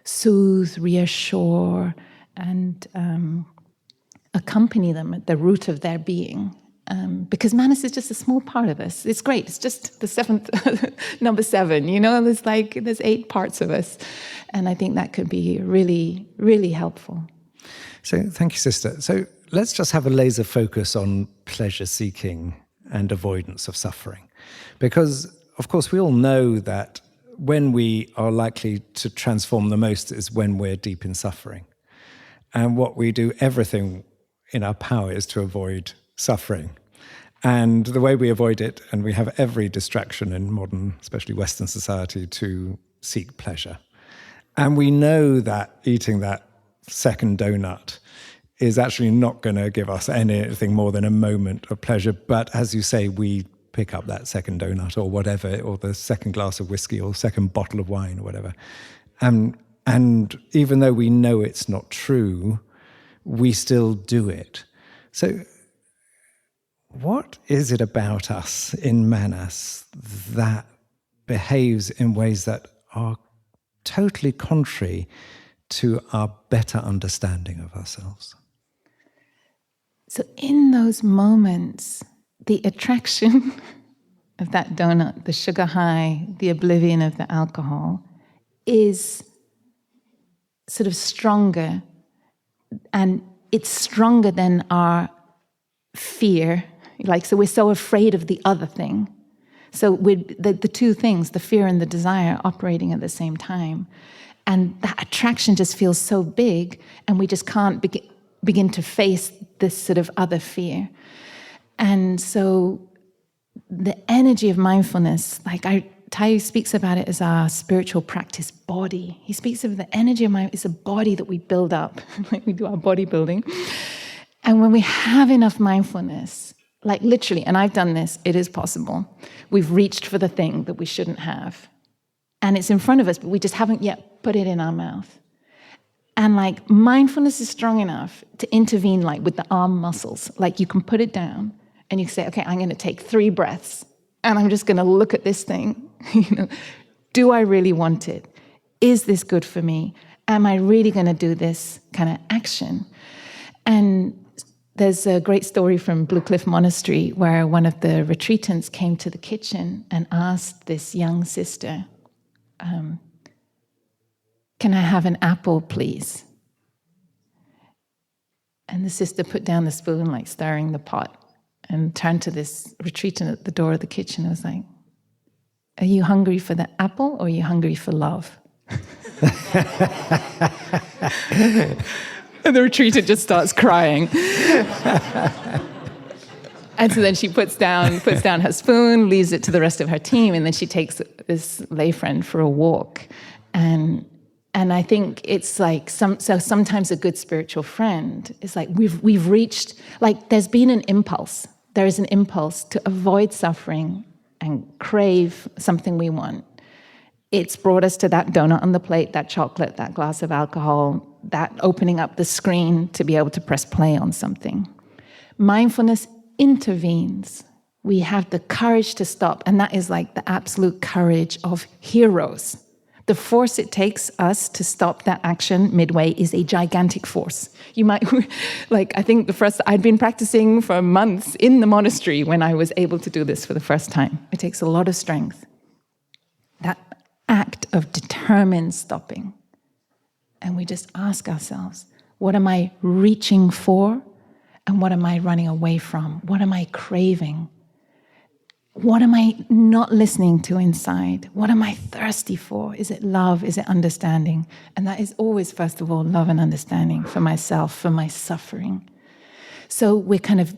C: soothe, reassure, and accompany them at the root of their being. Because manas is just a small part of us. It's great. It's just the seventh, number 7. There's 8 parts of us, and I think that could be really, really helpful.
A: So, thank you, sister. So, let's just have a laser focus on pleasure-seeking and avoidance of suffering, because, of course, we all know that when we are likely to transform the most is when we're deep in suffering, and what we do everything in our power is to avoid suffering. And the way we avoid it, and we have every distraction in modern, especially Western society, to seek pleasure. And we know that eating that second donut is actually not going to give us anything more than a moment of pleasure. But as you say, we pick up that second donut or whatever, or the second glass of whiskey or second bottle of wine or whatever. And even though we know it's not true, we still do it. So what is it about us in manas that behaves in ways that are totally contrary to our better understanding of ourselves?
C: So in those moments, the attraction of that donut, the sugar high, the oblivion of the alcohol, is sort of stronger, and it's stronger than our fear. So we're so afraid of the other thing. So with the two things, the fear and the desire, operating at the same time. And that attraction just feels so big, and we just can't begin to face this sort of other fear. And so the energy of mindfulness, TWOII speaks about it as our spiritual practice body. He speaks of the energy of mind. It's a body that we build up, like we do our bodybuilding. And when we have enough mindfulness, like literally, and I've done this, it is possible. We've reached for the thing that we shouldn't have. And it's in front of us, but we just haven't yet put it in our mouth. And mindfulness is strong enough to intervene with the arm muscles. You can put it down and you can say, okay, I'm going to take 3 breaths and I'm just going to look at this thing. Do I really want it? Is this good for me? Am I really going to do this kind of action? And there's a great story from Blue Cliff Monastery where one of the retreatants came to the kitchen and asked this young sister, can I have an apple, please? And the sister put down the spoon, stirring the pot, and turned to this retreatant at the door of the kitchen and was like, are you hungry for the apple or are you hungry for love? And the retreatant just starts crying. And so then she puts down her spoon, leaves it to the rest of her team, and then she takes this lay friend for a walk. And I think it's sometimes a good spiritual friend is we've reached, there's been an impulse. There is an impulse to avoid suffering and crave something we want. It's brought us to that donut on the plate, that chocolate, that glass of alcohol, that opening up the screen to be able to press play on something. Mindfulness intervenes. We have the courage to stop, and that is the absolute courage of heroes. The force it takes us to stop that action midway is a gigantic force. You might, I think I'd been practicing for months in the monastery when I was able to do this for the first time. It takes a lot of strength. That act of determined stopping. And we just ask ourselves, what am I reaching for? And what am I running away from? What am I craving? What am I not listening to inside? What am I thirsty for? Is it love? Is it understanding? And that is always, first of all, love and understanding for myself, for my suffering. So we're kind of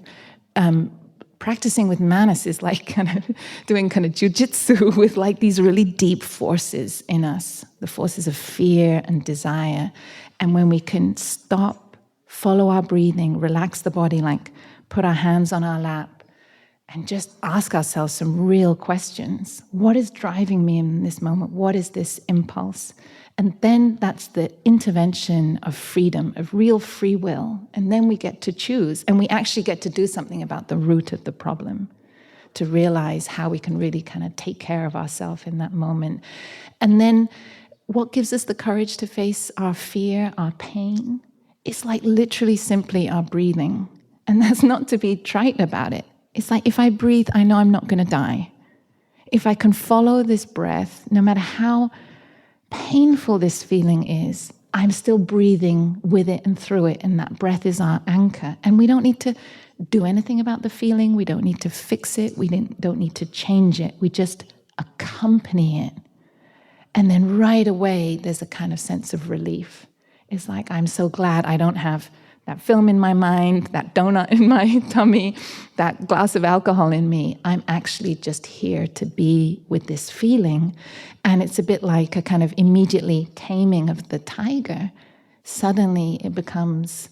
C: practicing with manas is like kind of doing kind of jujitsu with like these really deep forces in us, the forces of fear and desire. And when we can stop, follow our breathing, relax the body, like put our hands on our lap, and just ask ourselves some real questions. What is driving me in this moment? What is this impulse? And then that's the intervention of freedom, of real free will. And then we get to choose. And we actually get to do something about the root of the problem, to realize how we can really kind of take care of ourselves in that moment. And then what gives us the courage to face our fear, our pain? It's like literally simply our breathing. And that's not to be trite about it. It's like, if I breathe, I know I'm not going to die. If I can follow this breath, no matter how painful this feeling is, I'm still breathing with it and through it, and that breath is our anchor. And we don't need to do anything about the feeling. We don't need to fix it. We don't need to change it. We just accompany it. And then right away, there's a kind of sense of relief. It's like, I'm so glad I don't have that film in my mind, that donut in my tummy, that glass of alcohol in me. I'm actually just here to be with this feeling. And it's a bit like a kind of immediately taming of the tiger. Suddenly it becomes,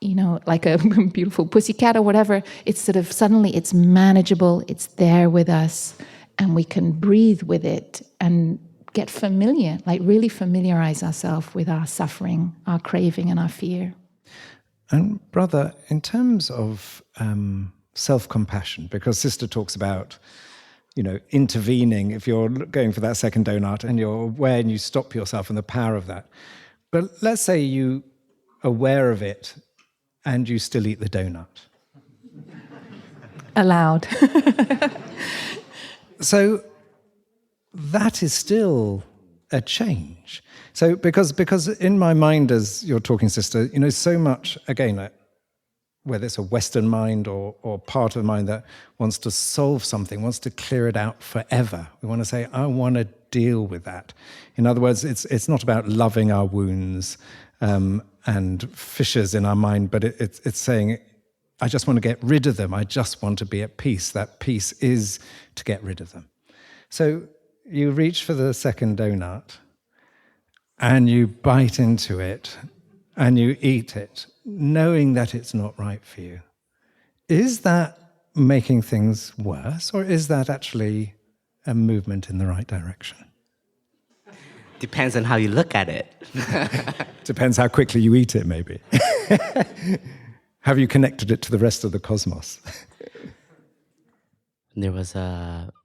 C: like a beautiful pussycat or whatever. It's sort of, suddenly it's manageable, it's there with us, and we can breathe with it and get familiar, like really familiarize ourselves with our suffering, our craving, and our fear.
A: And brother, in terms of self-compassion, because Sister talks about, intervening if you're going for that second donut and you're aware and you stop yourself and the power of that. But let's say you are aware of it and you still eat the donut.
C: Allowed.
A: So that is still a change. So because in my mind, as you're talking, Sister, so much, again, whether it's a Western mind or part of the mind that wants to solve something, wants to clear it out forever. We want to say, I want to deal with that. In other words, it's not about loving our wounds and fissures in our mind, but it's saying, I just want to get rid of them. I just want to be at peace. That peace is to get rid of them. So you reach for the second donut, and you bite into it, and you eat it, knowing that it's not right for you. Is that making things worse, or is that actually a movement in the right direction?
B: Depends on how you look at it.
A: Depends how quickly you eat it, maybe. Have you connected it to the rest of the cosmos?
B: There was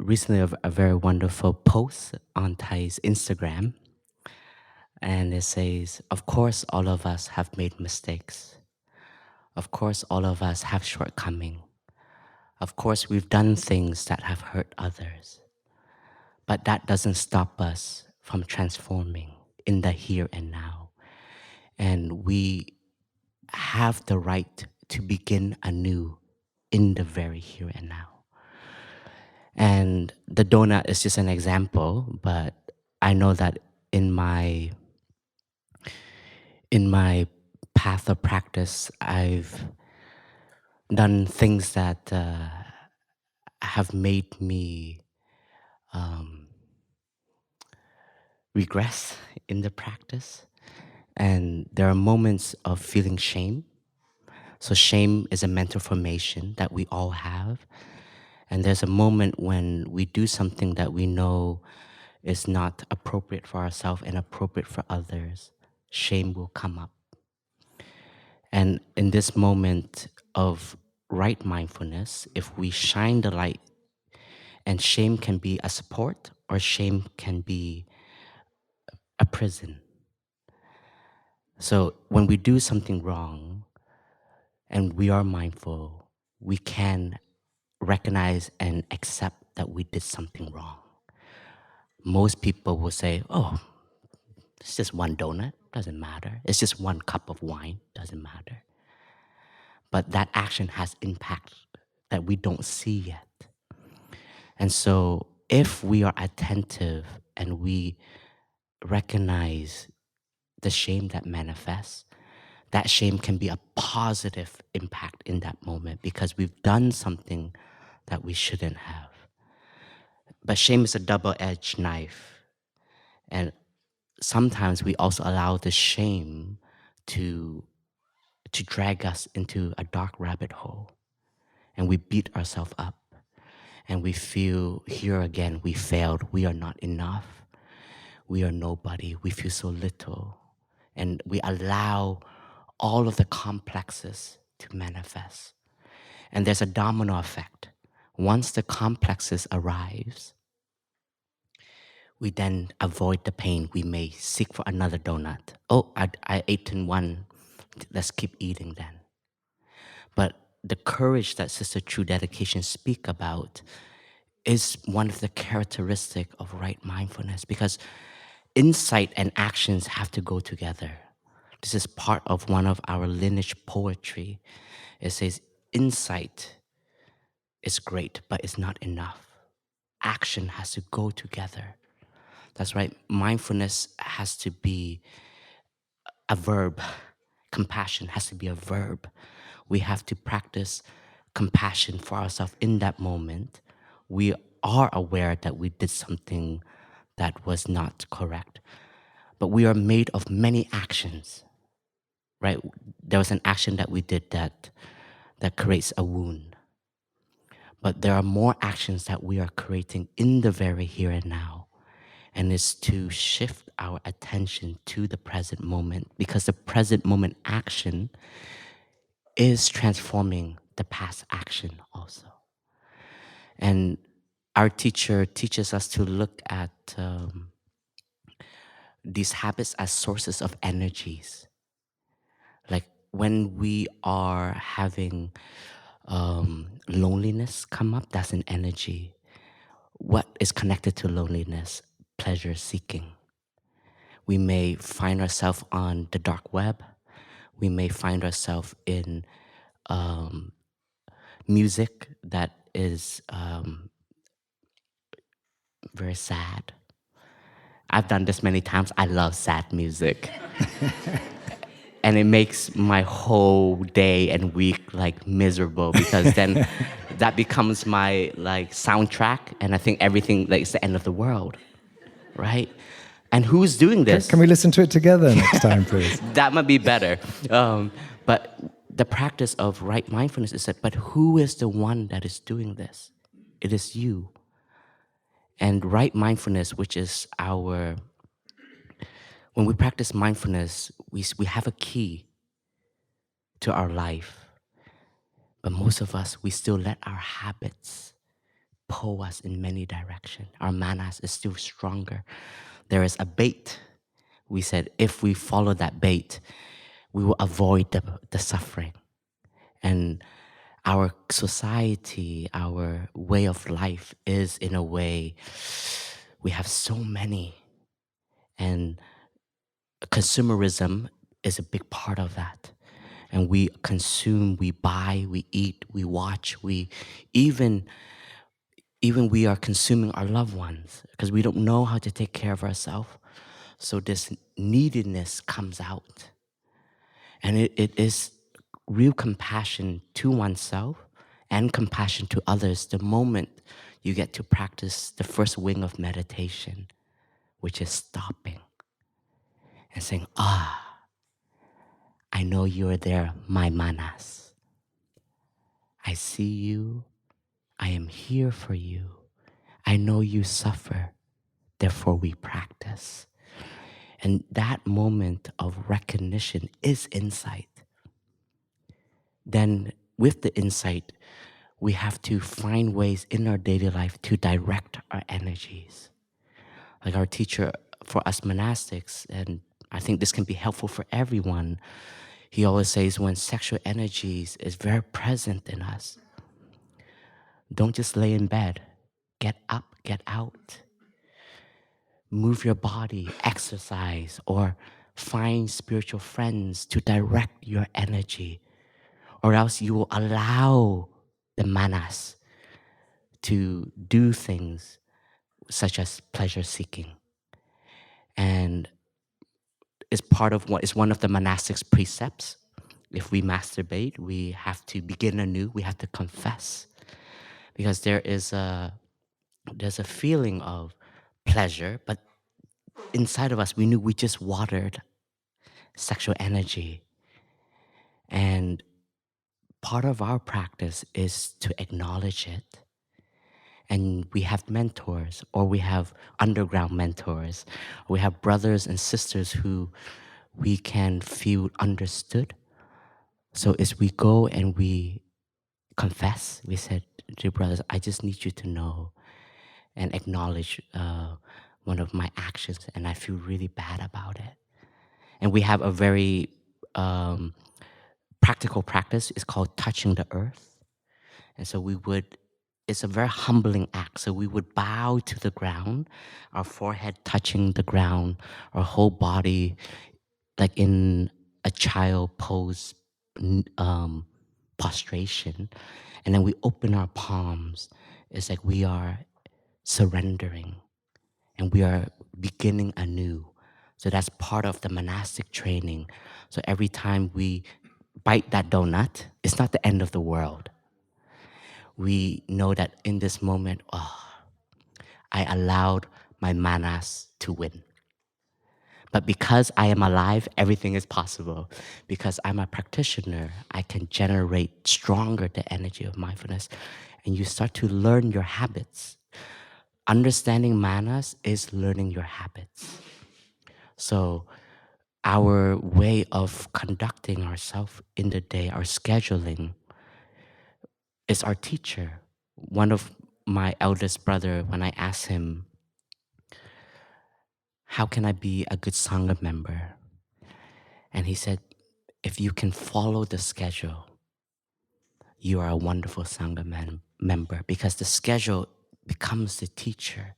B: recently a very wonderful post on Thai's Instagram. And it says, of course, all of us have made mistakes. Of course, all of us have shortcomings. Of course, we've done things that have hurt others. But that doesn't stop us from transforming in the here and now. And we have the right to begin anew in the very here and now. And the donut is just an example, but I know that in my path of practice, I've done things that have made me regress in the practice. And there are moments of feeling shame. So shame is a mental formation that we all have. And there's a moment when we do something that we know is not appropriate for ourselves and appropriate for others. Shame will come up. And in this moment of right mindfulness, if we shine the light, and shame can be a support or shame can be prison. So when we do something wrong and we are mindful, we can recognize and accept that we did something wrong. Most people will say, oh, it's just one donut, doesn't matter. It's just one cup of wine, doesn't matter. But that action has impact that we don't see yet. And so if we are attentive and we recognize the shame that manifests, that shame can be a positive impact in that moment because we've done something that we shouldn't have. But shame is a double-edged knife. And sometimes we also allow the shame to drag us into a dark rabbit hole. And we beat ourselves up. And we feel, here again, we failed. We are not enough. We are nobody. We feel so little. And we allow all of the complexes to manifest. And there's a domino effect. Once the complexes arrives, we then avoid the pain. We may seek for another donut. Oh, I ate in one. Let's keep eating then. But the courage that Sister True Dedication speak about is one of the characteristics of right mindfulness, because insight and actions have to go together. This is part of one of our lineage poetry. It says, insight is great, but it's not enough. Action has to go together. That's right. Mindfulness has to be a verb. Compassion has to be a verb. We have to practice compassion for ourselves in that moment. We are aware that we did something that was not correct, but we are made of many actions, right? There was an action that we did that creates a wound, but there are more actions that we are creating in the very here and now, and it's to shift our attention to the present moment, because the present moment action is transforming the past action also. And our teacher teaches us to look at these habits as sources of energies. Like when we are having loneliness come up, that's an energy. What is connected to loneliness? Pleasure seeking. We may find ourselves on the dark web. We may find ourselves in music that is very sad. I've done this many times. I love sad music. And it makes my whole day and week like miserable, because then that becomes my like soundtrack, and I think everything like it's the end of the world, right? And who's doing this?
A: Can we listen to it together next time, please?
B: That might be better. But the practice of right mindfulness is that, but who is the one that is doing this? It is you. And right mindfulness, which is when we practice mindfulness, we have a key to our life. But most of us, we still let our habits pull us in many directions. Our manas is still stronger. There is a bait. We said if we follow that bait, we will avoid the suffering. And our society, our way of life is, in a way, we have so many. And consumerism is a big part of that. And we consume, we buy, we eat, we watch, we even we are consuming our loved ones because we don't know how to take care of ourselves. So this neediness comes out. And it is real compassion to oneself and compassion to others the moment you get to practice the first wing of meditation, which is stopping and saying, I know you are there, my manas. I see you. I am here for you. I know you suffer. Therefore, we practice. And that moment of recognition is insight. Then with the insight, we have to find ways in our daily life to direct our energies. Like our teacher for us monastics, and I think this can be helpful for everyone, he always says when sexual energies is very present in us, don't just lay in bed. Get up, get out. Move your body, exercise, or find spiritual friends to direct your energy, or else you will allow the manas to do things such as pleasure seeking. And it's one of the monastics precepts. If we masturbate, we have to begin anew, we have to confess. Because there's a feeling of pleasure, but inside of us, we knew we just watered sexual energy. And part of our practice is to acknowledge it. And we have mentors, or we have underground mentors. We have brothers and sisters who we can feel understood. So as we go and we confess, we said, dear brothers, I just need you to know and acknowledge one of my actions, and I feel really bad about it. And we have a very practical practice. It's called touching the earth. And so it's a very humbling act. So we would bow to the ground, our forehead touching the ground, our whole body, like in a child pose prostration. And then we open our palms. It's like we are surrendering and we are beginning anew. So that's part of the monastic training. So every time we bite that donut, it's not the end of the world. We know that in this moment, I allowed my manas to win. But because I am alive, everything is possible. Because I'm a practitioner, I can generate stronger the energy of mindfulness. And you start to learn your habits. Understanding manas is learning your habits. So our way of conducting ourselves in the day, our scheduling, is our teacher. One of my eldest brother, when I asked him, how can I be a good Sangha member? And he said, if you can follow the schedule, you are a wonderful Sangha member, because the schedule becomes the teacher.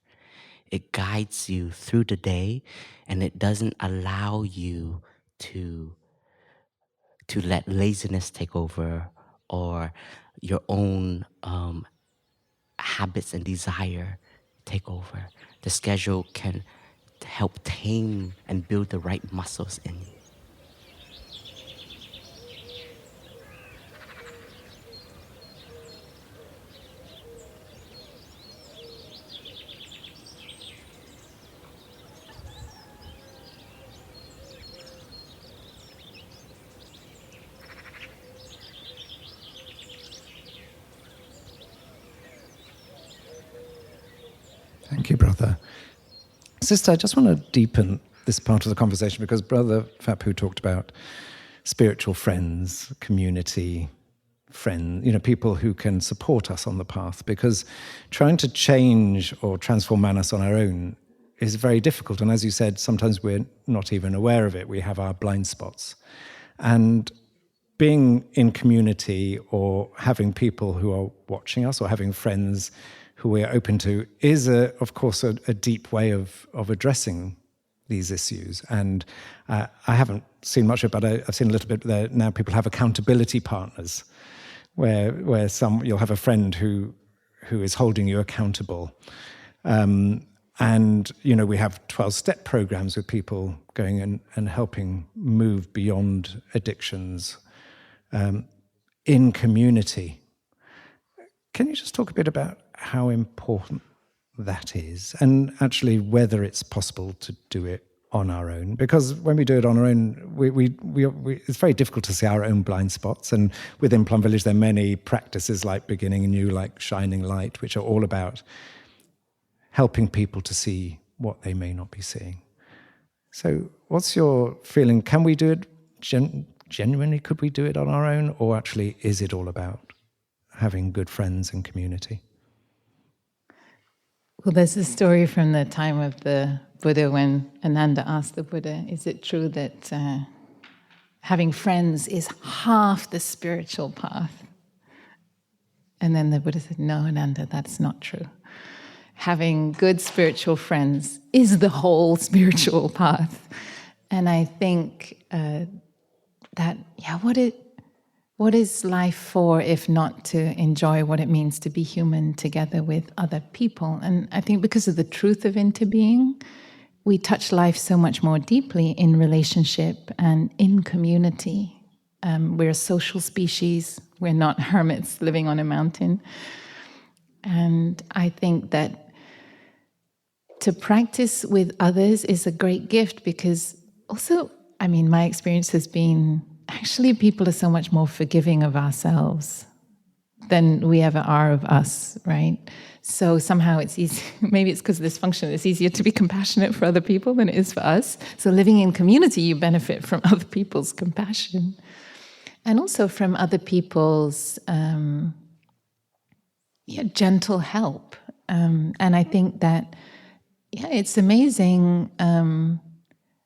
B: It guides you through the day, and it doesn't allow you to let laziness take over or your own habits and desire take over. The schedule can help tame and build the right muscles in you.
A: Thank you, brother. Sister, I just want to deepen this part of the conversation because Brother Phap Huu talked about spiritual friends, community, friends, people who can support us on the path, because trying to change or transform manas on our own is very difficult. And as you said, sometimes we're not even aware of it. We have our blind spots. And being in community or having people who are watching us or having friends who we're open to is, of course, a deep way of addressing these issues. And I haven't seen much of it, but I've seen a little bit there now. People have accountability partners, where you'll have a friend who is holding you accountable. And we have 12-step programs with people going and helping move beyond addictions in community. Can you just talk a bit about how important that is, and actually whether it's possible to do it on our own? Because when we do it on our own, we it's very difficult to see our own blind spots. And within Plum Village, there are many practices like Beginning Anew, like Shining Light, which are all about helping people to see what they may not be seeing. So what's your feeling? Can we do it genuinely? Could we do it on our own? Or actually, is it all about having good friends and community?
C: Well, there's a story from the time of the Buddha when Ananda asked the Buddha, is it true that having friends is half the spiritual path? And then the Buddha said, no, Ananda, that's not true. Having good spiritual friends is the whole spiritual path. And I think that, what is life for if not to enjoy what it means to be human together with other people? And I think because of the truth of interbeing, we touch life so much more deeply in relationship and in community. We're a social species. We're not hermits living on a mountain. And I think that to practice with others is a great gift because also, I mean, my experience has been actually people are so much more forgiving of ourselves than we ever are of us, right? So somehow it's easy, maybe it's because of this function, it's easier to be compassionate for other people than it is for us. So living in community, you benefit from other people's compassion and also from other people's gentle help. And I think that, it's amazing.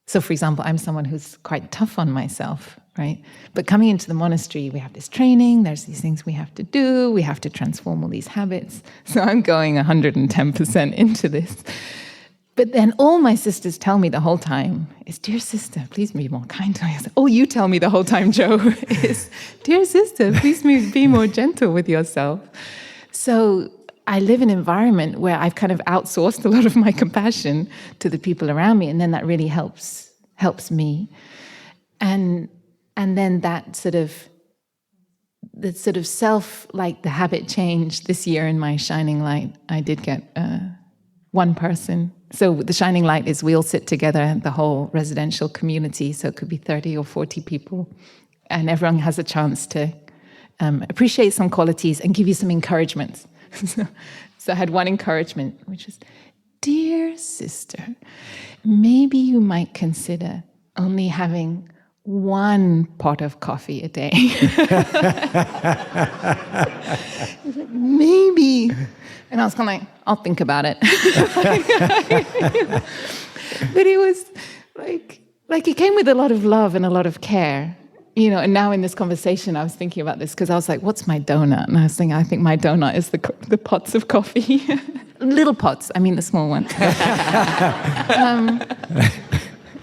C: So for example, I'm someone who's quite tough on myself, right? But coming into the monastery, we have this training, there's these things we have to do, we have to transform all these habits. So I'm going 110% into this. But then all my sisters tell me the whole time is, dear sister, please be more kind to yourself. All you tell me the whole time, Jo, is, dear sister, please be more gentle with yourself. So I live in an environment where I've kind of outsourced a lot of my compassion to the people around me, and then that really helps me. And then that sort of self, like the habit change this year in my Shining Light, I did get one person. So the Shining Light is we all sit together, the whole residential community, so it could be 30 or 40 people, and everyone has a chance to appreciate some qualities and give you some encouragement. So I had one encouragement, which is, dear sister, maybe you might consider only having one pot of coffee a day. Maybe. And I was kind of like, I'll think about it. But it was like it came with a lot of love and a lot of care. And now in this conversation, I was thinking about this because I was like, what's my donut? And I was thinking, I think my donut is the pots of coffee. Little pots, I mean the small ones.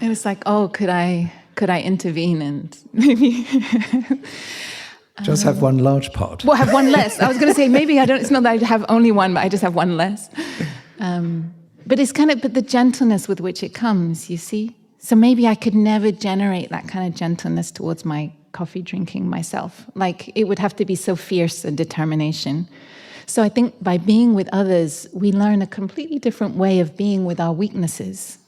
C: And it's like, oh, could I intervene and maybe...
A: Just have one large pot.
C: Well, have one less. I was going to say, maybe it's not that I have only one, but I just have one less. But it's but the gentleness with which it comes, you see? So maybe I could never generate that kind of gentleness towards my coffee drinking myself. Like, it would have to be so fierce a determination. So I think by being with others, we learn a completely different way of being with our weaknesses.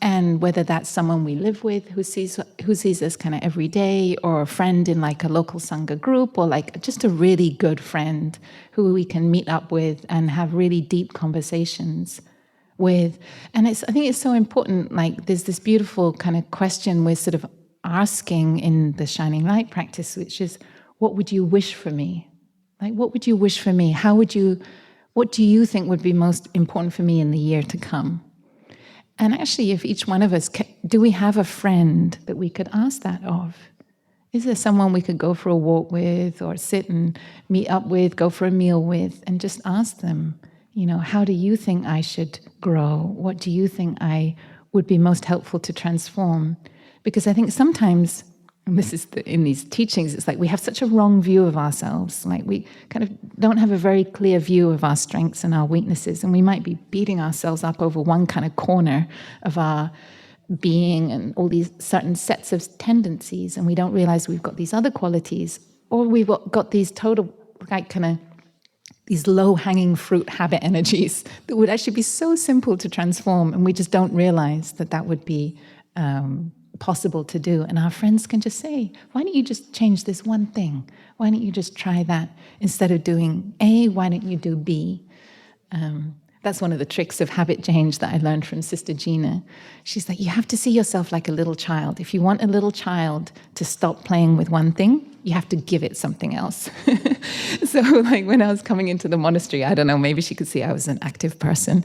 C: And whether that's someone we live with who sees us kind of every day, or a friend in like a local Sangha group, or like just a really good friend who we can meet up with and have really deep conversations with. And I think it's so important, like there's this beautiful kind of question we're sort of asking in the Shining Light practice, which is, what would you wish for me? Like, what would you wish for me? What do you think would be most important for me in the year to come? And actually, if each one of us, do we have a friend that we could ask that of? Is there someone we could go for a walk with, or sit and meet up with, go for a meal with, and just ask them, how do you think I should grow? What do you think I would be most helpful to transform? Because I think sometimes, and this is in these teachings, it's like we have such a wrong view of ourselves. Like we kind of don't have a very clear view of our strengths and our weaknesses, and we might be beating ourselves up over one kind of corner of our being and all these certain sets of tendencies, and we don't realize we've got these other qualities, or we've got these total, like kind of these low-hanging fruit habit energies that would actually be so simple to transform, and we just don't realize that would be possible to do. And our friends can just say, why don't you just change this one thing? Why don't you just try that? Instead of doing A, why don't you do B? That's one of the tricks of habit change that I learned from Sister Gina. She's like, you have to see yourself like a little child. If you want a little child to stop playing with one thing, you have to give it something else. So like when I was coming into the monastery, I don't know, maybe she could see I was an active person.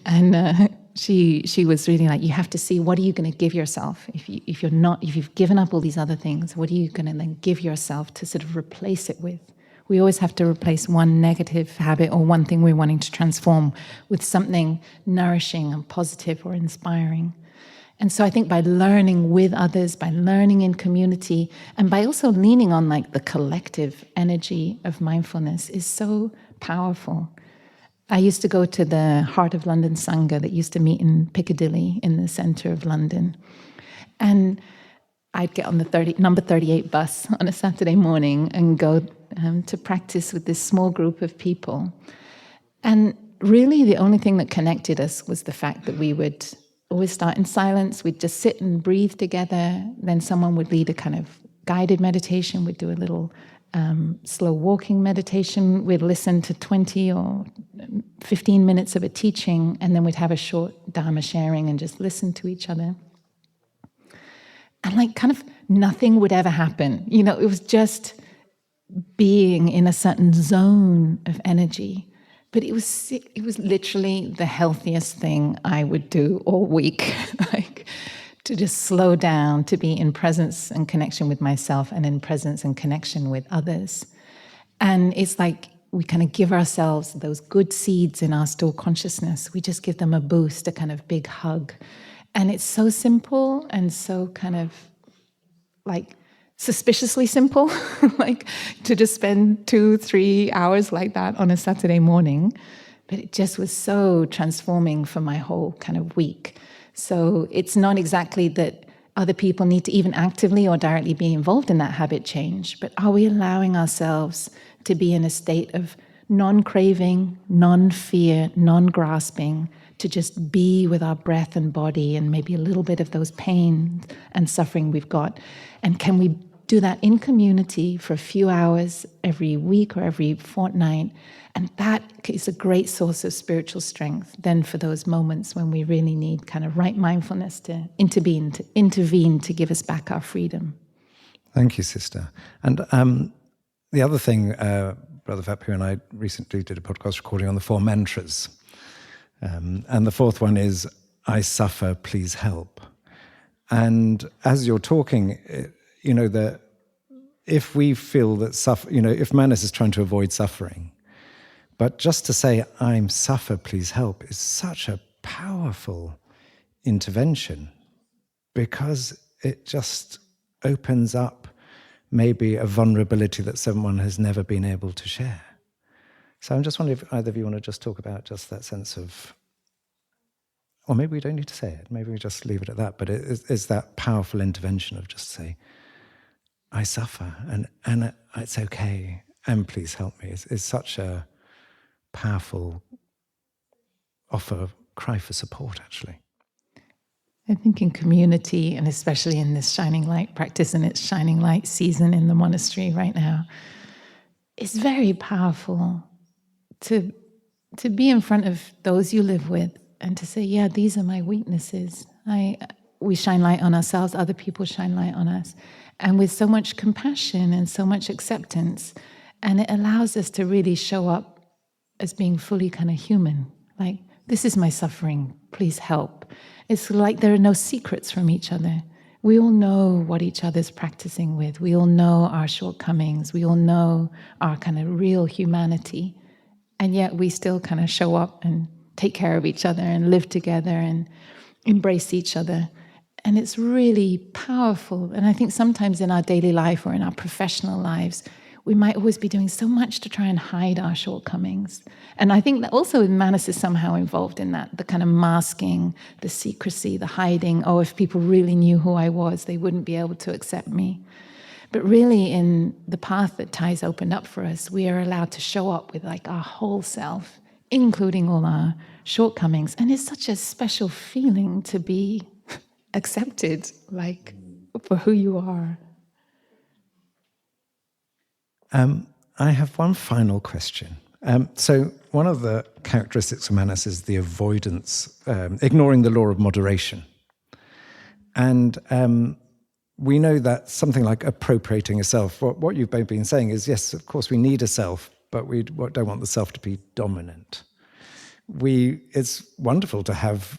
C: And she was really like, you have to see, what are you going to give yourself? If you've given up all these other things, what are you going to then give yourself to sort of replace it with? We always have to replace one negative habit or one thing we're wanting to transform with something nourishing and positive or inspiring. And so I think by learning with others, by learning in community, and by also leaning on like the collective energy of mindfulness is so powerful. I used to go to the Heart of London Sangha that used to meet in Piccadilly in the centre of London. And I'd get on the number 38 bus on a Saturday morning and go to practice with this small group of people. And really the only thing that connected us was the fact that we would always start in silence. We'd just sit and breathe together. Then someone would lead a kind of guided meditation. We'd do a little slow walking meditation. We'd listen to 20 or 15 minutes of a teaching, and then we'd have a short Dharma sharing and just listen to each other. And like kind of nothing would ever happen. You know, it was just being in a certain zone of energy. But it was literally the healthiest thing I would do all week, like to just slow down, to be in presence and connection with myself and in presence and connection with others. And it's like we kind of give ourselves those good seeds in our still consciousness. We just give them a boost, a kind of big hug. And it's so simple and so kind of like suspiciously simple, like to just spend 2-3 hours like that on a Saturday morning. But it just was so transforming for my whole kind of week. So it's not exactly that other people need to even actively or directly be involved in that habit change, but are we allowing ourselves to be in a state of non-craving, non-fear, non-grasping, to just be with our breath and body and maybe a little bit of those pain and suffering we've got? And can we do that in community for a few hours every week or every fortnight? And that is a great source of spiritual strength then for those moments when we really need kind of right mindfulness to intervene to give us back our freedom.
A: Thank you, sister. And the other thing, Brother Phap Huu and I recently did a podcast recording on the 4 mantras. And the 4th one is, I suffer, please help. And as you're talking, you know, that if we feel that if Manas is trying to avoid suffering, but just to say, I'm suffer, please help, is such a powerful intervention because it just opens up maybe a vulnerability that someone has never been able to share. So I'm just wondering if either of you want to just talk about just that sense of, or maybe we don't need to say it, maybe we just leave it at that, but it's that powerful intervention of just say, I suffer, and it's okay, and please help me. It's such a powerful cry for support, actually.
C: I think in community, and especially in this Shining Light practice and its Shining Light season in the monastery right now, it's very powerful to be in front of those you live with and to say, yeah, these are my weaknesses. We shine light on ourselves, other people shine light on us. And with so much compassion and so much acceptance, and it allows us to really show up as being fully kind of human. Like, this is my suffering, please help. It's like there are no secrets from each other. We all know what each other's practicing with. We all know our shortcomings. We all know our kind of real humanity. And yet we still kind of show up and take care of each other and live together and embrace each other. And it's really powerful. And I think sometimes in our daily life or in our professional lives, we might always be doing so much to try and hide our shortcomings. And I think that also Manas is somehow involved in that, the kind of masking, the secrecy, the hiding. Oh, if people really knew who I was, they wouldn't be able to accept me. But really in the path that TWOII's opened up for us, we are allowed to show up with like our whole self, including all our shortcomings. And it's such a special feeling to be accepted, like, for who you are.
A: I have one final question. So one of the characteristics of Manas is the avoidance, ignoring the law of moderation. And we know that something like appropriating a self, what you've both been saying is, yes, of course, we need a self, but we don't want the self to be dominant. It's wonderful to have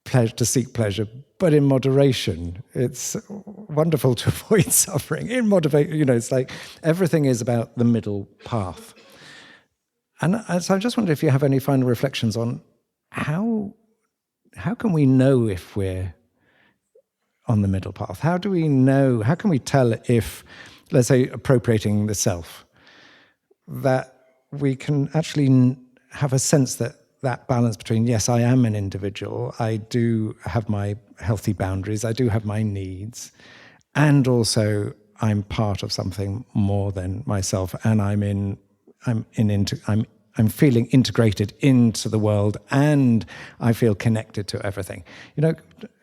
A: pleasure, to seek pleasure, but in moderation. It's wonderful to avoid suffering in moderation. It's like everything is about the middle path. And so I just wonder if you have any final reflections on how can we know if we're on the middle path? How do we know, how can we tell if, let's say, appropriating the self, that we can actually have a sense that balance between, yes, I am an individual, I do have my healthy boundaries, I do have my needs, and also I'm part of something more than myself, and I'm feeling integrated into the world, and I feel connected to everything.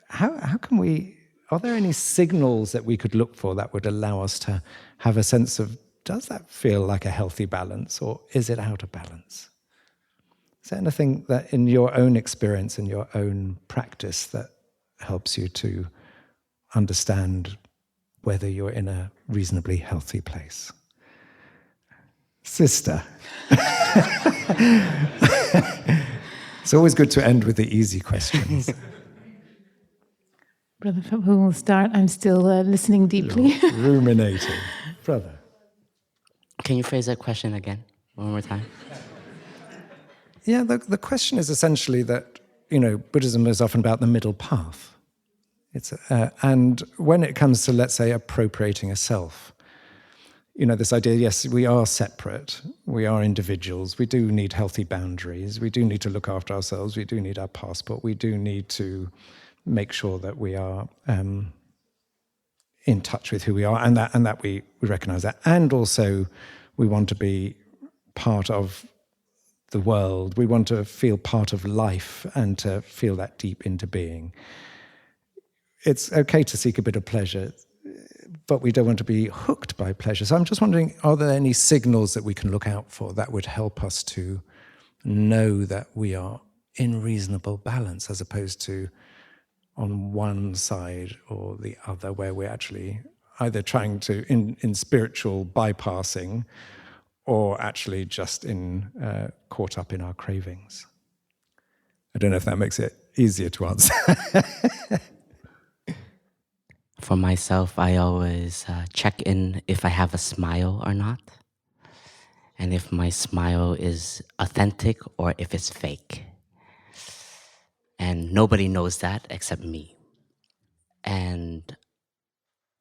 A: How can we? Are there any signals that we could look for that would allow us to have a sense of, does that feel like a healthy balance, or is it out of balance? Is there anything that in your own experience, in your own practice, that helps you to understand whether you're in a reasonably healthy place? Sister. It's always good to end with the easy questions.
C: Brother Phap Huu will start. I'm still listening deeply.
A: Ruminating. Brother.
B: Can you phrase that question again, one more time?
A: Yeah, the question is essentially that, Buddhism is often about the middle path. And when it comes to, let's say, appropriating a self, this idea, yes, we are separate, we are individuals, we do need healthy boundaries, we do need to look after ourselves, we do need our passport, we do need to make sure that we are in touch with who we are, and that we recognize that. And also, we want to be part of the world. We want to feel part of life and to feel that deep into being. It's okay to seek a bit of pleasure, but we don't want to be hooked by pleasure. So I'm just wondering, are there any signals that we can look out for that would help us to know that we are in reasonable balance, as opposed to on one side or the other, where we're actually either trying to, in spiritual bypassing, or actually just caught up in our cravings? I don't know if that makes it easier to answer.
B: For myself, I always check in if I have a smile or not, and if my smile is authentic or if it's fake. And nobody knows that except me. And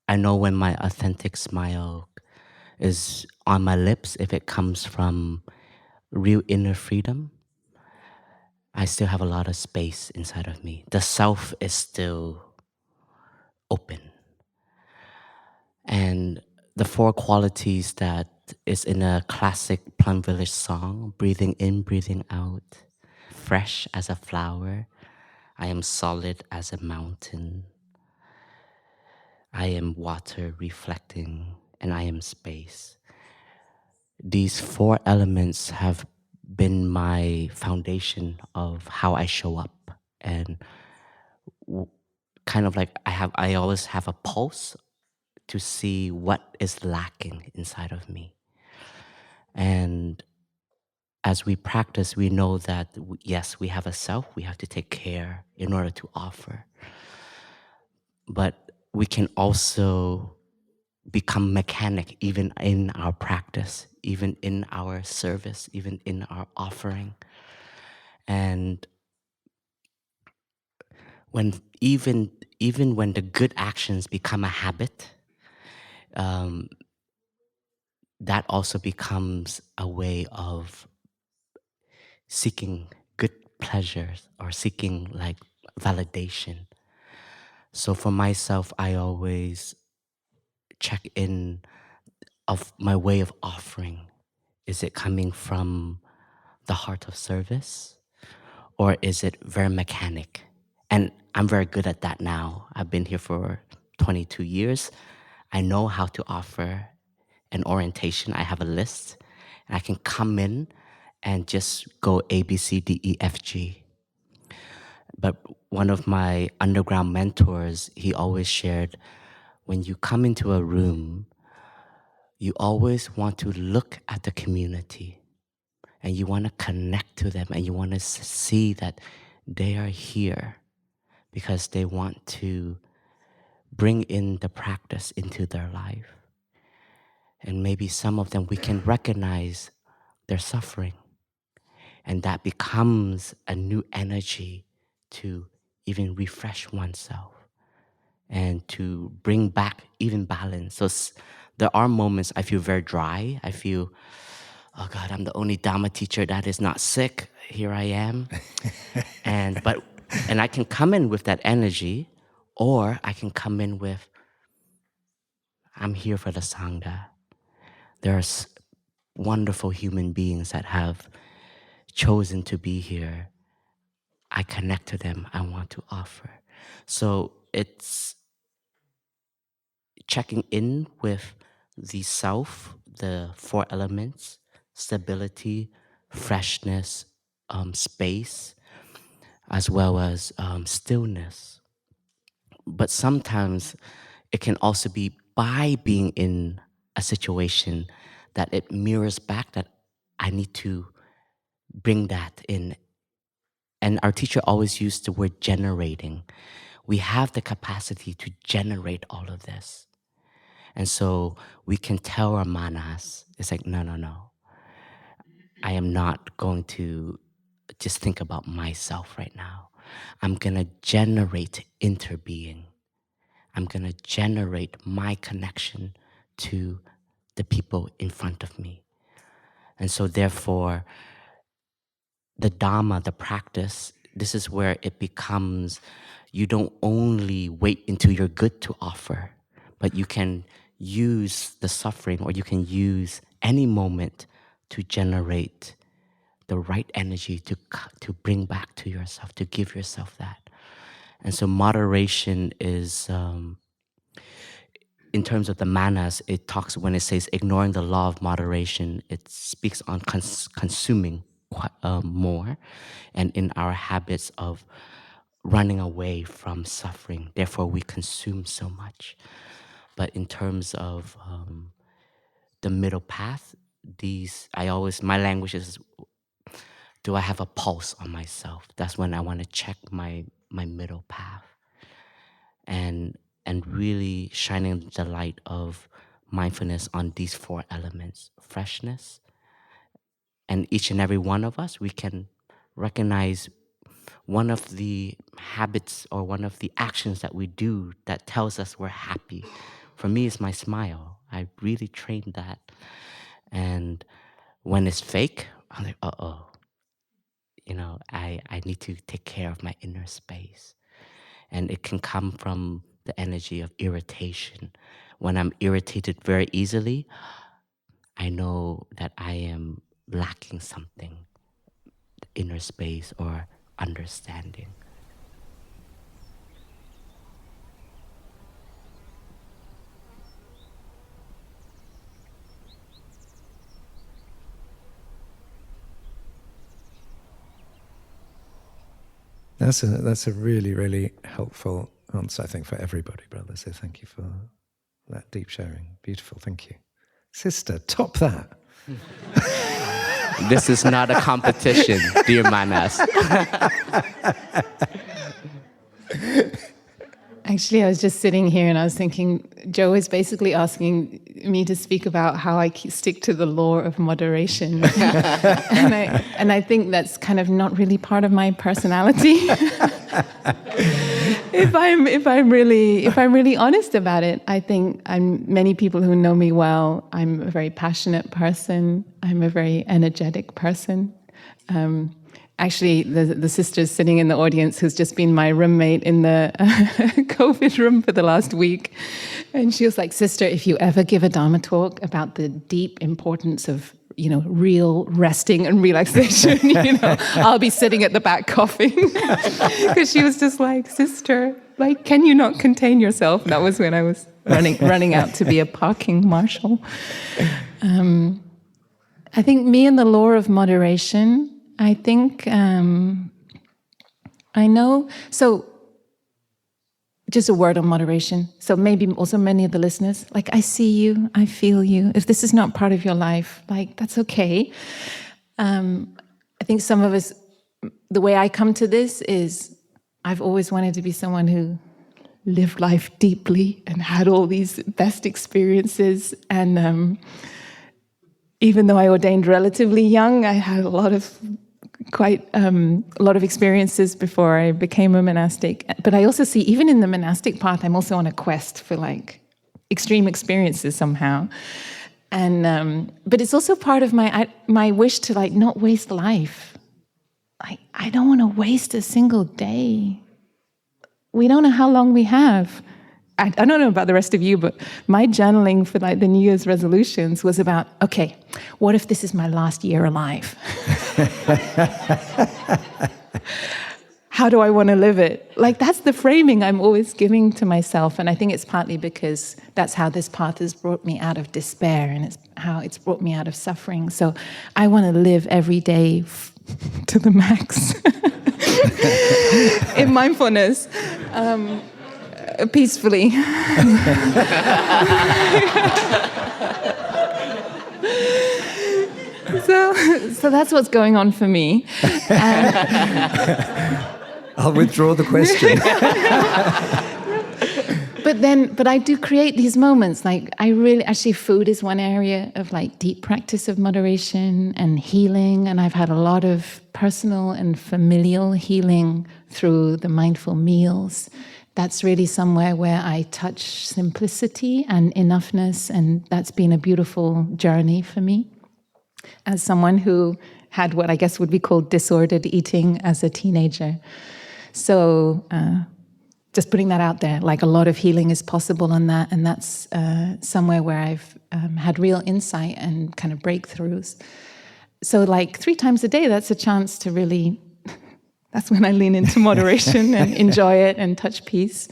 B: I know when my authentic smile is on my lips, if it comes from real inner freedom, I still have a lot of space inside of me. The self is still open. And the four qualities that is in a classic Plum Village song, breathing in, breathing out, fresh as a flower, I am solid as a mountain, I am water reflecting, and I am space. These four elements have been my foundation of how I show up, and kind of like I always have a pulse to see what is lacking inside of me. And as we practice, we know that yes, we have a self, we have to take care in order to offer. But we can also become mechanic even in our practice, even in our service, even in our offering. And even when the good actions become a habit, that also becomes a way of seeking good pleasures or seeking like validation. So for myself, I always check in of my way of offering. Is it coming from the heart of service, or is it very mechanic? And I'm very good at that now. I've been here for 22 years. I know how to offer an orientation. I have a list, and I can come in and just go A, B, C, D, E, F, G. But one of my underground mentors, he always shared, when you come into a room, you always want to look at the community and you want to connect to them and you want to see that they are here because they want to bring in the practice into their life. And maybe some of them, we can recognize their suffering. And that becomes a new energy to even refresh oneself and to bring back even balance. So there are moments I feel very dry. I feel, oh God, I'm the only Dharma teacher that is not sick. Here I am. and I can come in with that energy, or I can come in with, I'm here for the Sangha. There's wonderful human beings that have chosen to be here. I connect to them. I want to offer. So it's checking in with the self, the 4 elements: stability, freshness, space, as well as stillness. But sometimes it can also be by being in a situation that it mirrors back that I need to bring that in. And our teacher always used the word generating. We have the capacity to generate all of this. And so we can tell our manas, it's like, no. I am not going to just think about myself right now. I'm going to generate interbeing. I'm going to generate my connection to the people in front of me. And so therefore, the Dhamma, the practice, this is where it becomes, you don't only wait until you're good to offer, but you can use the suffering, or you can use any moment to generate the right energy to bring back to yourself, to give yourself that. And so moderation is, in terms of the manas, it talks, when it says ignoring the law of moderation, it speaks on consuming more, and in our habits of running away from suffering. Therefore, we consume so much. But in terms of the middle path, my language is, do I have a pulse on myself? That's when I want to check my middle path. And really shining the light of mindfulness on these 4 elements: freshness. And each and every one of us, we can recognize one of the habits or one of the actions that we do that tells us we're happy. For me, it's my smile. I really trained that. And when it's fake, I'm like, uh-oh. I need to take care of my inner space. And it can come from the energy of irritation. When I'm irritated very easily, I know that I am lacking something, inner space or understanding.
A: That's a really, really helpful answer, I think, for everybody, brother. So thank you for that deep sharing. Beautiful, thank you. Sister, top that.
B: This is not a competition, dear manas.
C: Actually, I was just sitting here and I was thinking, Jo is basically asking me to speak about how I stick to the law of moderation. and I think that's kind of not really part of my personality. If I'm really honest about it, I think many people who know me well, I'm a very passionate person. I'm a very energetic person. Actually, the sister sitting in the audience who's just been my roommate in the COVID room for the last week. And she was like, sister, if you ever give a Dharma talk about the deep importance of, real resting and relaxation, I'll be sitting at the back coughing. Because she was just like, sister, can you not contain yourself? That was when I was running out to be a parking marshal. I think me and the law of moderation, I think I know. So just a word on moderation. So maybe also many of the listeners, like, I see you, I feel you. If this is not part of your life, like, that's okay. I think some of us, the way I come to this is I've always wanted to be someone who lived life deeply and had all these best experiences. And even though I ordained relatively young, I had a lot of experiences before I became a monastic. But I also see, even in the monastic path, I'm also on a quest for like extreme experiences somehow. And but it's also part of my wish to like not waste life. Like, I don't want to waste a single day. We don't know how long we have. I don't know about the rest of you, but my journaling for like the New Year's resolutions was about, okay, what if this is my last year alive? How do I want to live it? Like, that's the framing I'm always giving to myself. And I think it's partly because that's how this path has brought me out of despair, and it's how it's brought me out of suffering. So I want to live every day to the max in mindfulness. Peacefully. So that's what's going on for me.
A: I'll withdraw the question.
C: But I do create these moments. Like, actually, food is one area of like deep practice of moderation and healing. And I've had a lot of personal and familial healing through the mindful meals. That's really somewhere where I touch simplicity and enoughness, and that's been a beautiful journey for me. As someone who had what I guess would be called disordered eating as a teenager. So just putting that out there, like, a lot of healing is possible on that, and that's somewhere where I've had real insight and kind of breakthroughs. So like 3 times a day, that's a chance to really... That's when I lean into moderation and enjoy it and touch peace.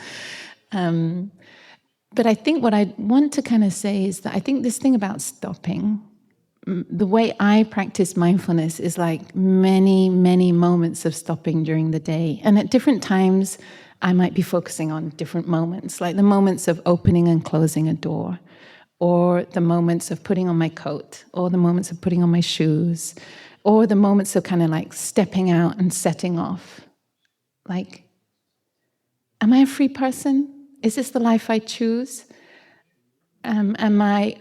C: But I think what I want to kind of say is that I think this thing about stopping, the way I practice mindfulness is like many, many moments of stopping during the day. And at different times, I might be focusing on different moments, like the moments of opening and closing a door, or the moments of putting on my coat, or the moments of putting on my shoes, or the moments of kind of like stepping out and setting off. Like, am I a free person? Is this the life I choose? Am I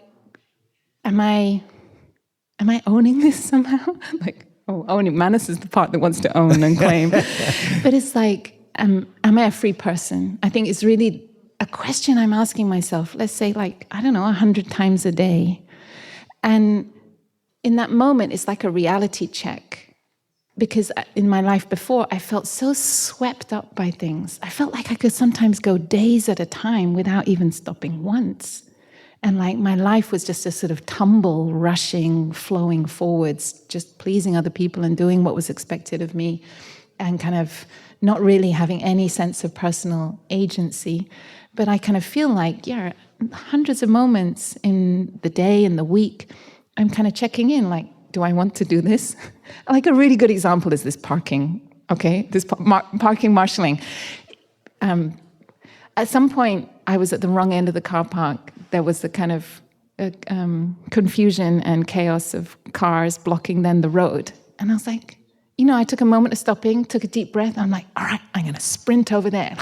C: owning this somehow? Like, owning. Manas is the part that wants to own and claim. But it's like, am I a free person? I think it's really a question I'm asking myself, let's say like, 100 times a day. And in that moment, it's like a reality check. Because in my life before, I felt so swept up by things. I felt like I could sometimes go days at a time without even stopping once. And like my life was just a sort of tumble, rushing, flowing forwards, just pleasing other people and doing what was expected of me, and kind of not really having any sense of personal agency. But I kind of feel like, hundreds of moments in the day and the week, I'm kind of checking in, like, do I want to do this? Like, a really good example is this parking, okay? This parking marshalling. At some point, I was at the wrong end of the car park. There was the kind of confusion and chaos of cars blocking then the road. And I was like, I took a moment of stopping, took a deep breath. I'm like, all right, I'm going to sprint over there.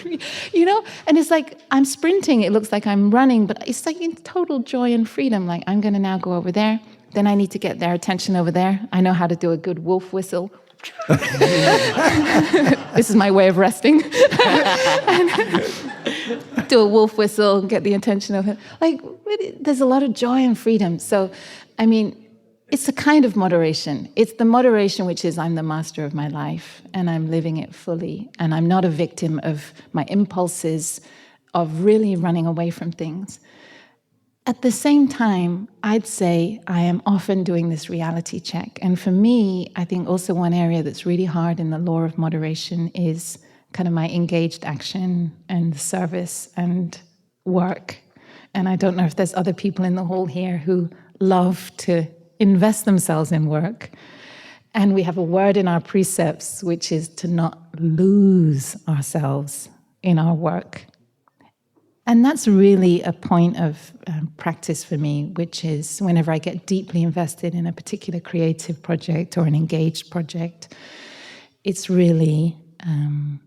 C: And it's like, I'm sprinting. It looks like I'm running, but it's like in total joy and freedom. Like, I'm going to now go over there. Then I need to get their attention over there. I know how to do a good wolf whistle. This is my way of resting. Do a wolf whistle, get the attention of it. Like, there's a lot of joy and freedom. So, I mean, it's a kind of moderation. It's the moderation which is, I'm the master of my life, and I'm living it fully, and I'm not a victim of my impulses of really running away from things. At the same time, I'd say I am often doing this reality check. And for me, I think also one area that's really hard in the law of moderation is kind of my engaged action and service and work. And I don't know if there's other people in the hall here who love to invest themselves in work. And we have a word in our precepts, which is to not lose ourselves in our work. And that's really a point of practice for me, which is whenever I get deeply invested in a particular creative project or an engaged project, it's really, am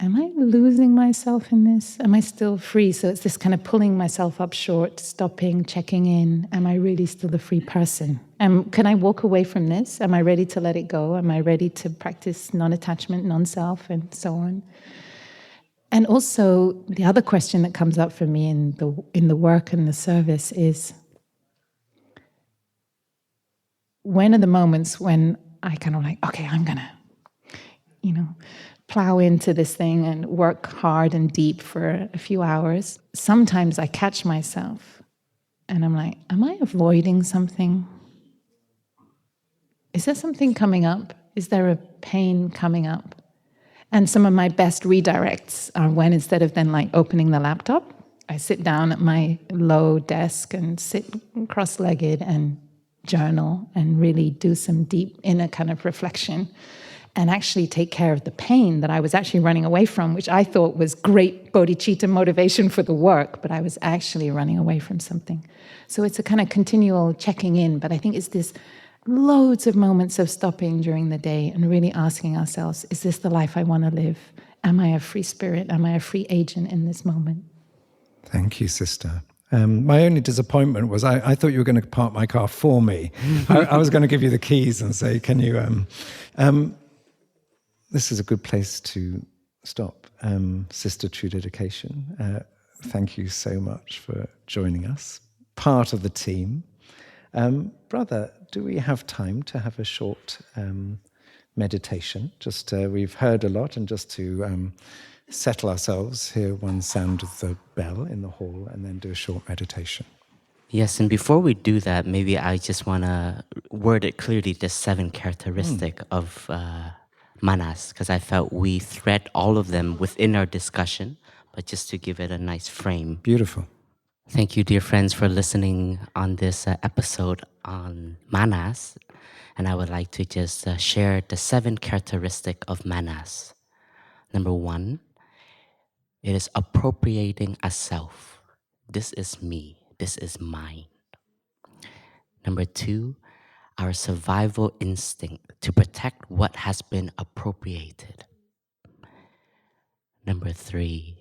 C: I losing myself in this? Am I still free? So it's this kind of pulling myself up short, stopping, checking in. Am I really still a free person? Can I walk away from this? Am I ready to let it go? Am I ready to practice non-attachment, non-self, and so on? And also, the other question that comes up for me in the work and the service is, when are the moments when I kind of like, okay, I'm gonna, plow into this thing and work hard and deep for a few hours. Sometimes I catch myself and I'm like, am I avoiding something? Is there something coming up? Is there a pain coming up? And some of my best redirects are when, instead of then like opening the laptop, I sit down at my low desk and sit cross-legged and journal and really do some deep inner kind of reflection and actually take care of the pain that I was actually running away from, which I thought was great bodhicitta motivation for the work, but I was actually running away from something. So it's a kind of continual checking in, but I think it's this loads of moments of stopping during the day and really asking ourselves, is this the life I want to live? Am I a free spirit? Am I a free agent in this moment?
A: Thank you, sister. My only disappointment was I thought you were going to park my car for me. I was going to give you the keys and say, can you... this is a good place to stop. Sister True Dedication, thank you so much for joining us. Part of the team. Brother, do we have time to have a short meditation? Just we've heard a lot, and just to settle ourselves, hear one sound of the bell in the hall, and then do a short meditation.
B: Yes, and before we do that, maybe I just want to word it clearly, the 7 characteristics of manas, because I felt we thread all of them within our discussion, but just to give it a nice frame.
A: Beautiful.
B: Thank you, dear friends, for listening on this episode on manas. And I would like to just share the 7 characteristics of manas. Number 1, it is appropriating a self. This is me. This is mine. Number 2, our survival instinct to protect what has been appropriated. Number 3,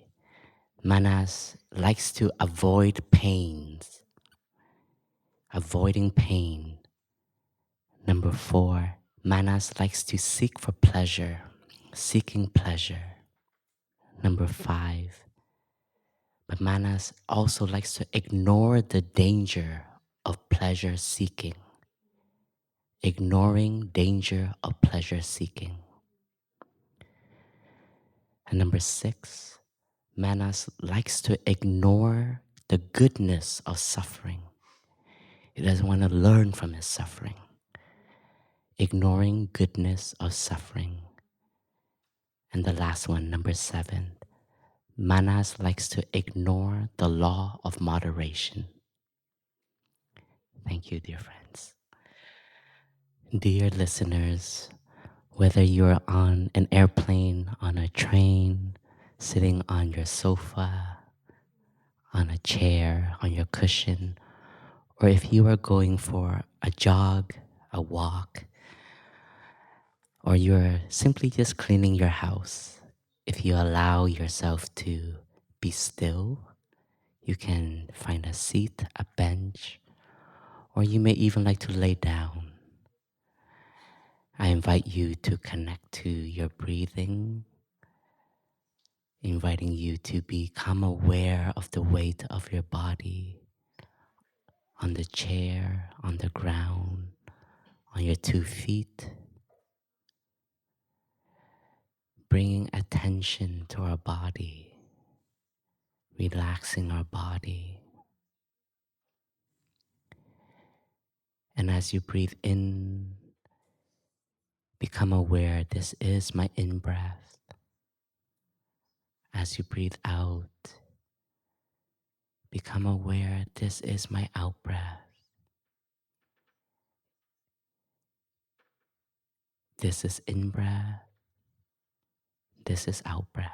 B: manas likes to avoid pains. Avoiding pain. Number 4, manas likes to seek for pleasure, seeking pleasure. Number 5, but manas also likes to ignore the danger of pleasure seeking. Ignoring danger of pleasure seeking. And number 6, manas likes to ignore the goodness of suffering. It doesn't want to learn from his suffering. Ignoring goodness of suffering. And the last one, number 7, manas likes to ignore the law of moderation. Thank you, dear friends. Dear listeners, whether you're on an airplane, on a train, sitting on your sofa, on a chair, on your cushion, or if you are going for a jog, a walk, or you're simply just cleaning your house, if you allow yourself to be still, you can find a seat, a bench, or you may even like to lay down. I invite you to connect to your breathing, inviting you to become aware of the weight of your body on the chair, on the ground, on your 2 feet, bringing attention to our body, relaxing our body. And as you breathe in, become aware this is my in-breath. As you breathe out, become aware this is my out-breath. This is in-breath. this is out breath.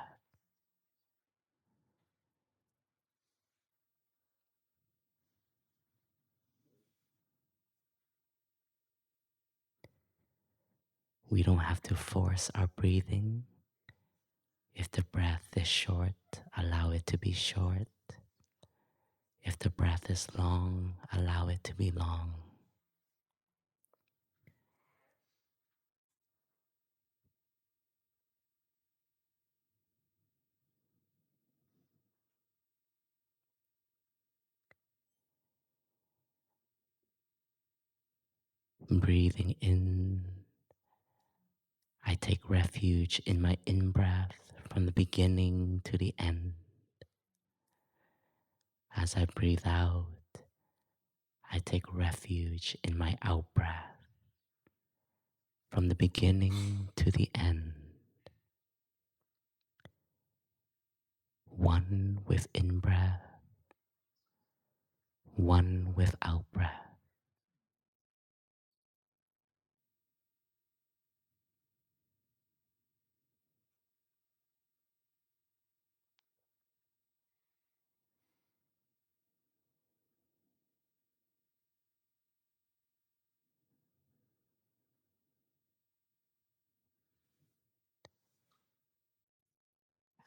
B: We don't have to force our breathing. If the breath is short, allow it to be short. If the breath is long, allow it to be long. Breathing in, I take refuge in my in-breath from the beginning to the end. As I breathe out, I take refuge in my out-breath from the beginning to the end. One with in-breath, one with out-breath.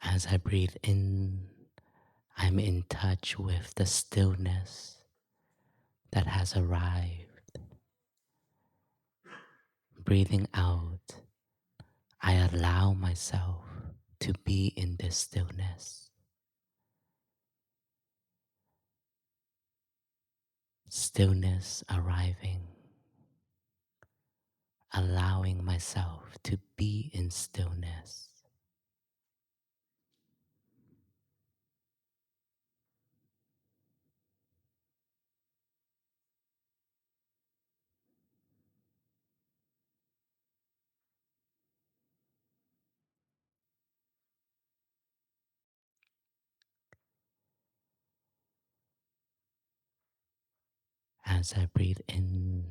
B: As I breathe in, I'm in touch with the stillness that has arrived. Breathing out, I allow myself to be in this stillness. Stillness arriving, allowing myself to be in stillness. As I breathe in,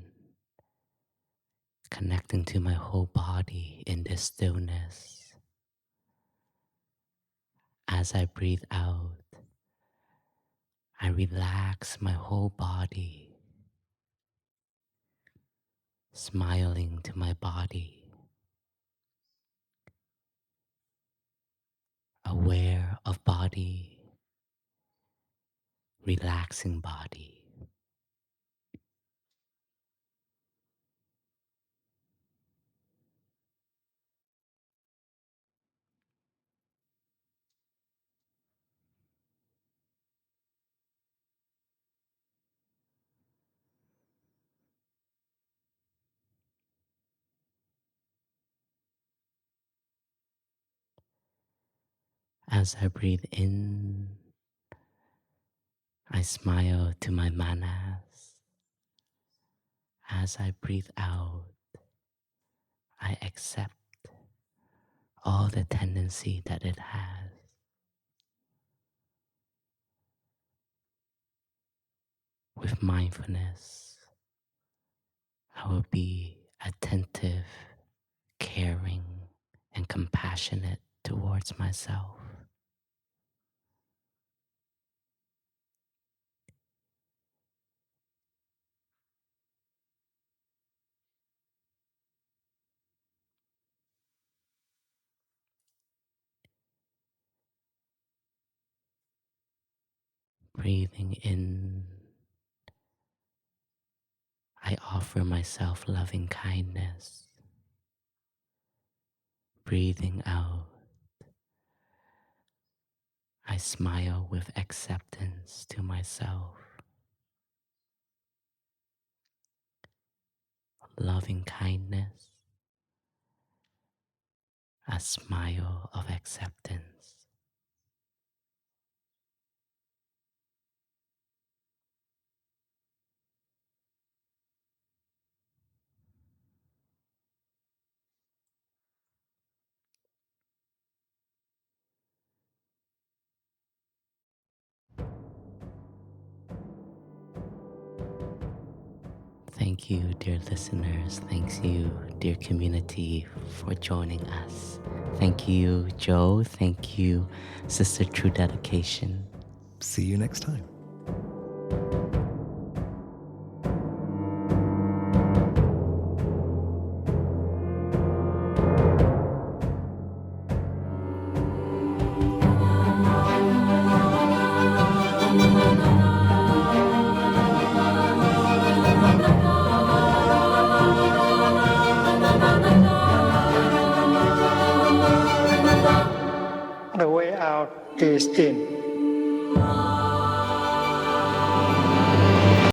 B: connecting to my whole body in this stillness. As I breathe out, I relax my whole body, smiling to my body, aware of body, relaxing body. As I breathe in, I smile to my manas. As I breathe out, I accept all the tendency that it has. With mindfulness, I will be attentive, caring, and compassionate towards myself. Breathing in, I offer myself loving kindness. Breathing out, I smile with acceptance to myself. Loving kindness, a smile of acceptance. Thank Thank you, dear listeners. Thanks you, dear community, for joining us. Thank you, Jo. Thank you, Sister True Dedication.
E: See you next time.
D: The way out is in.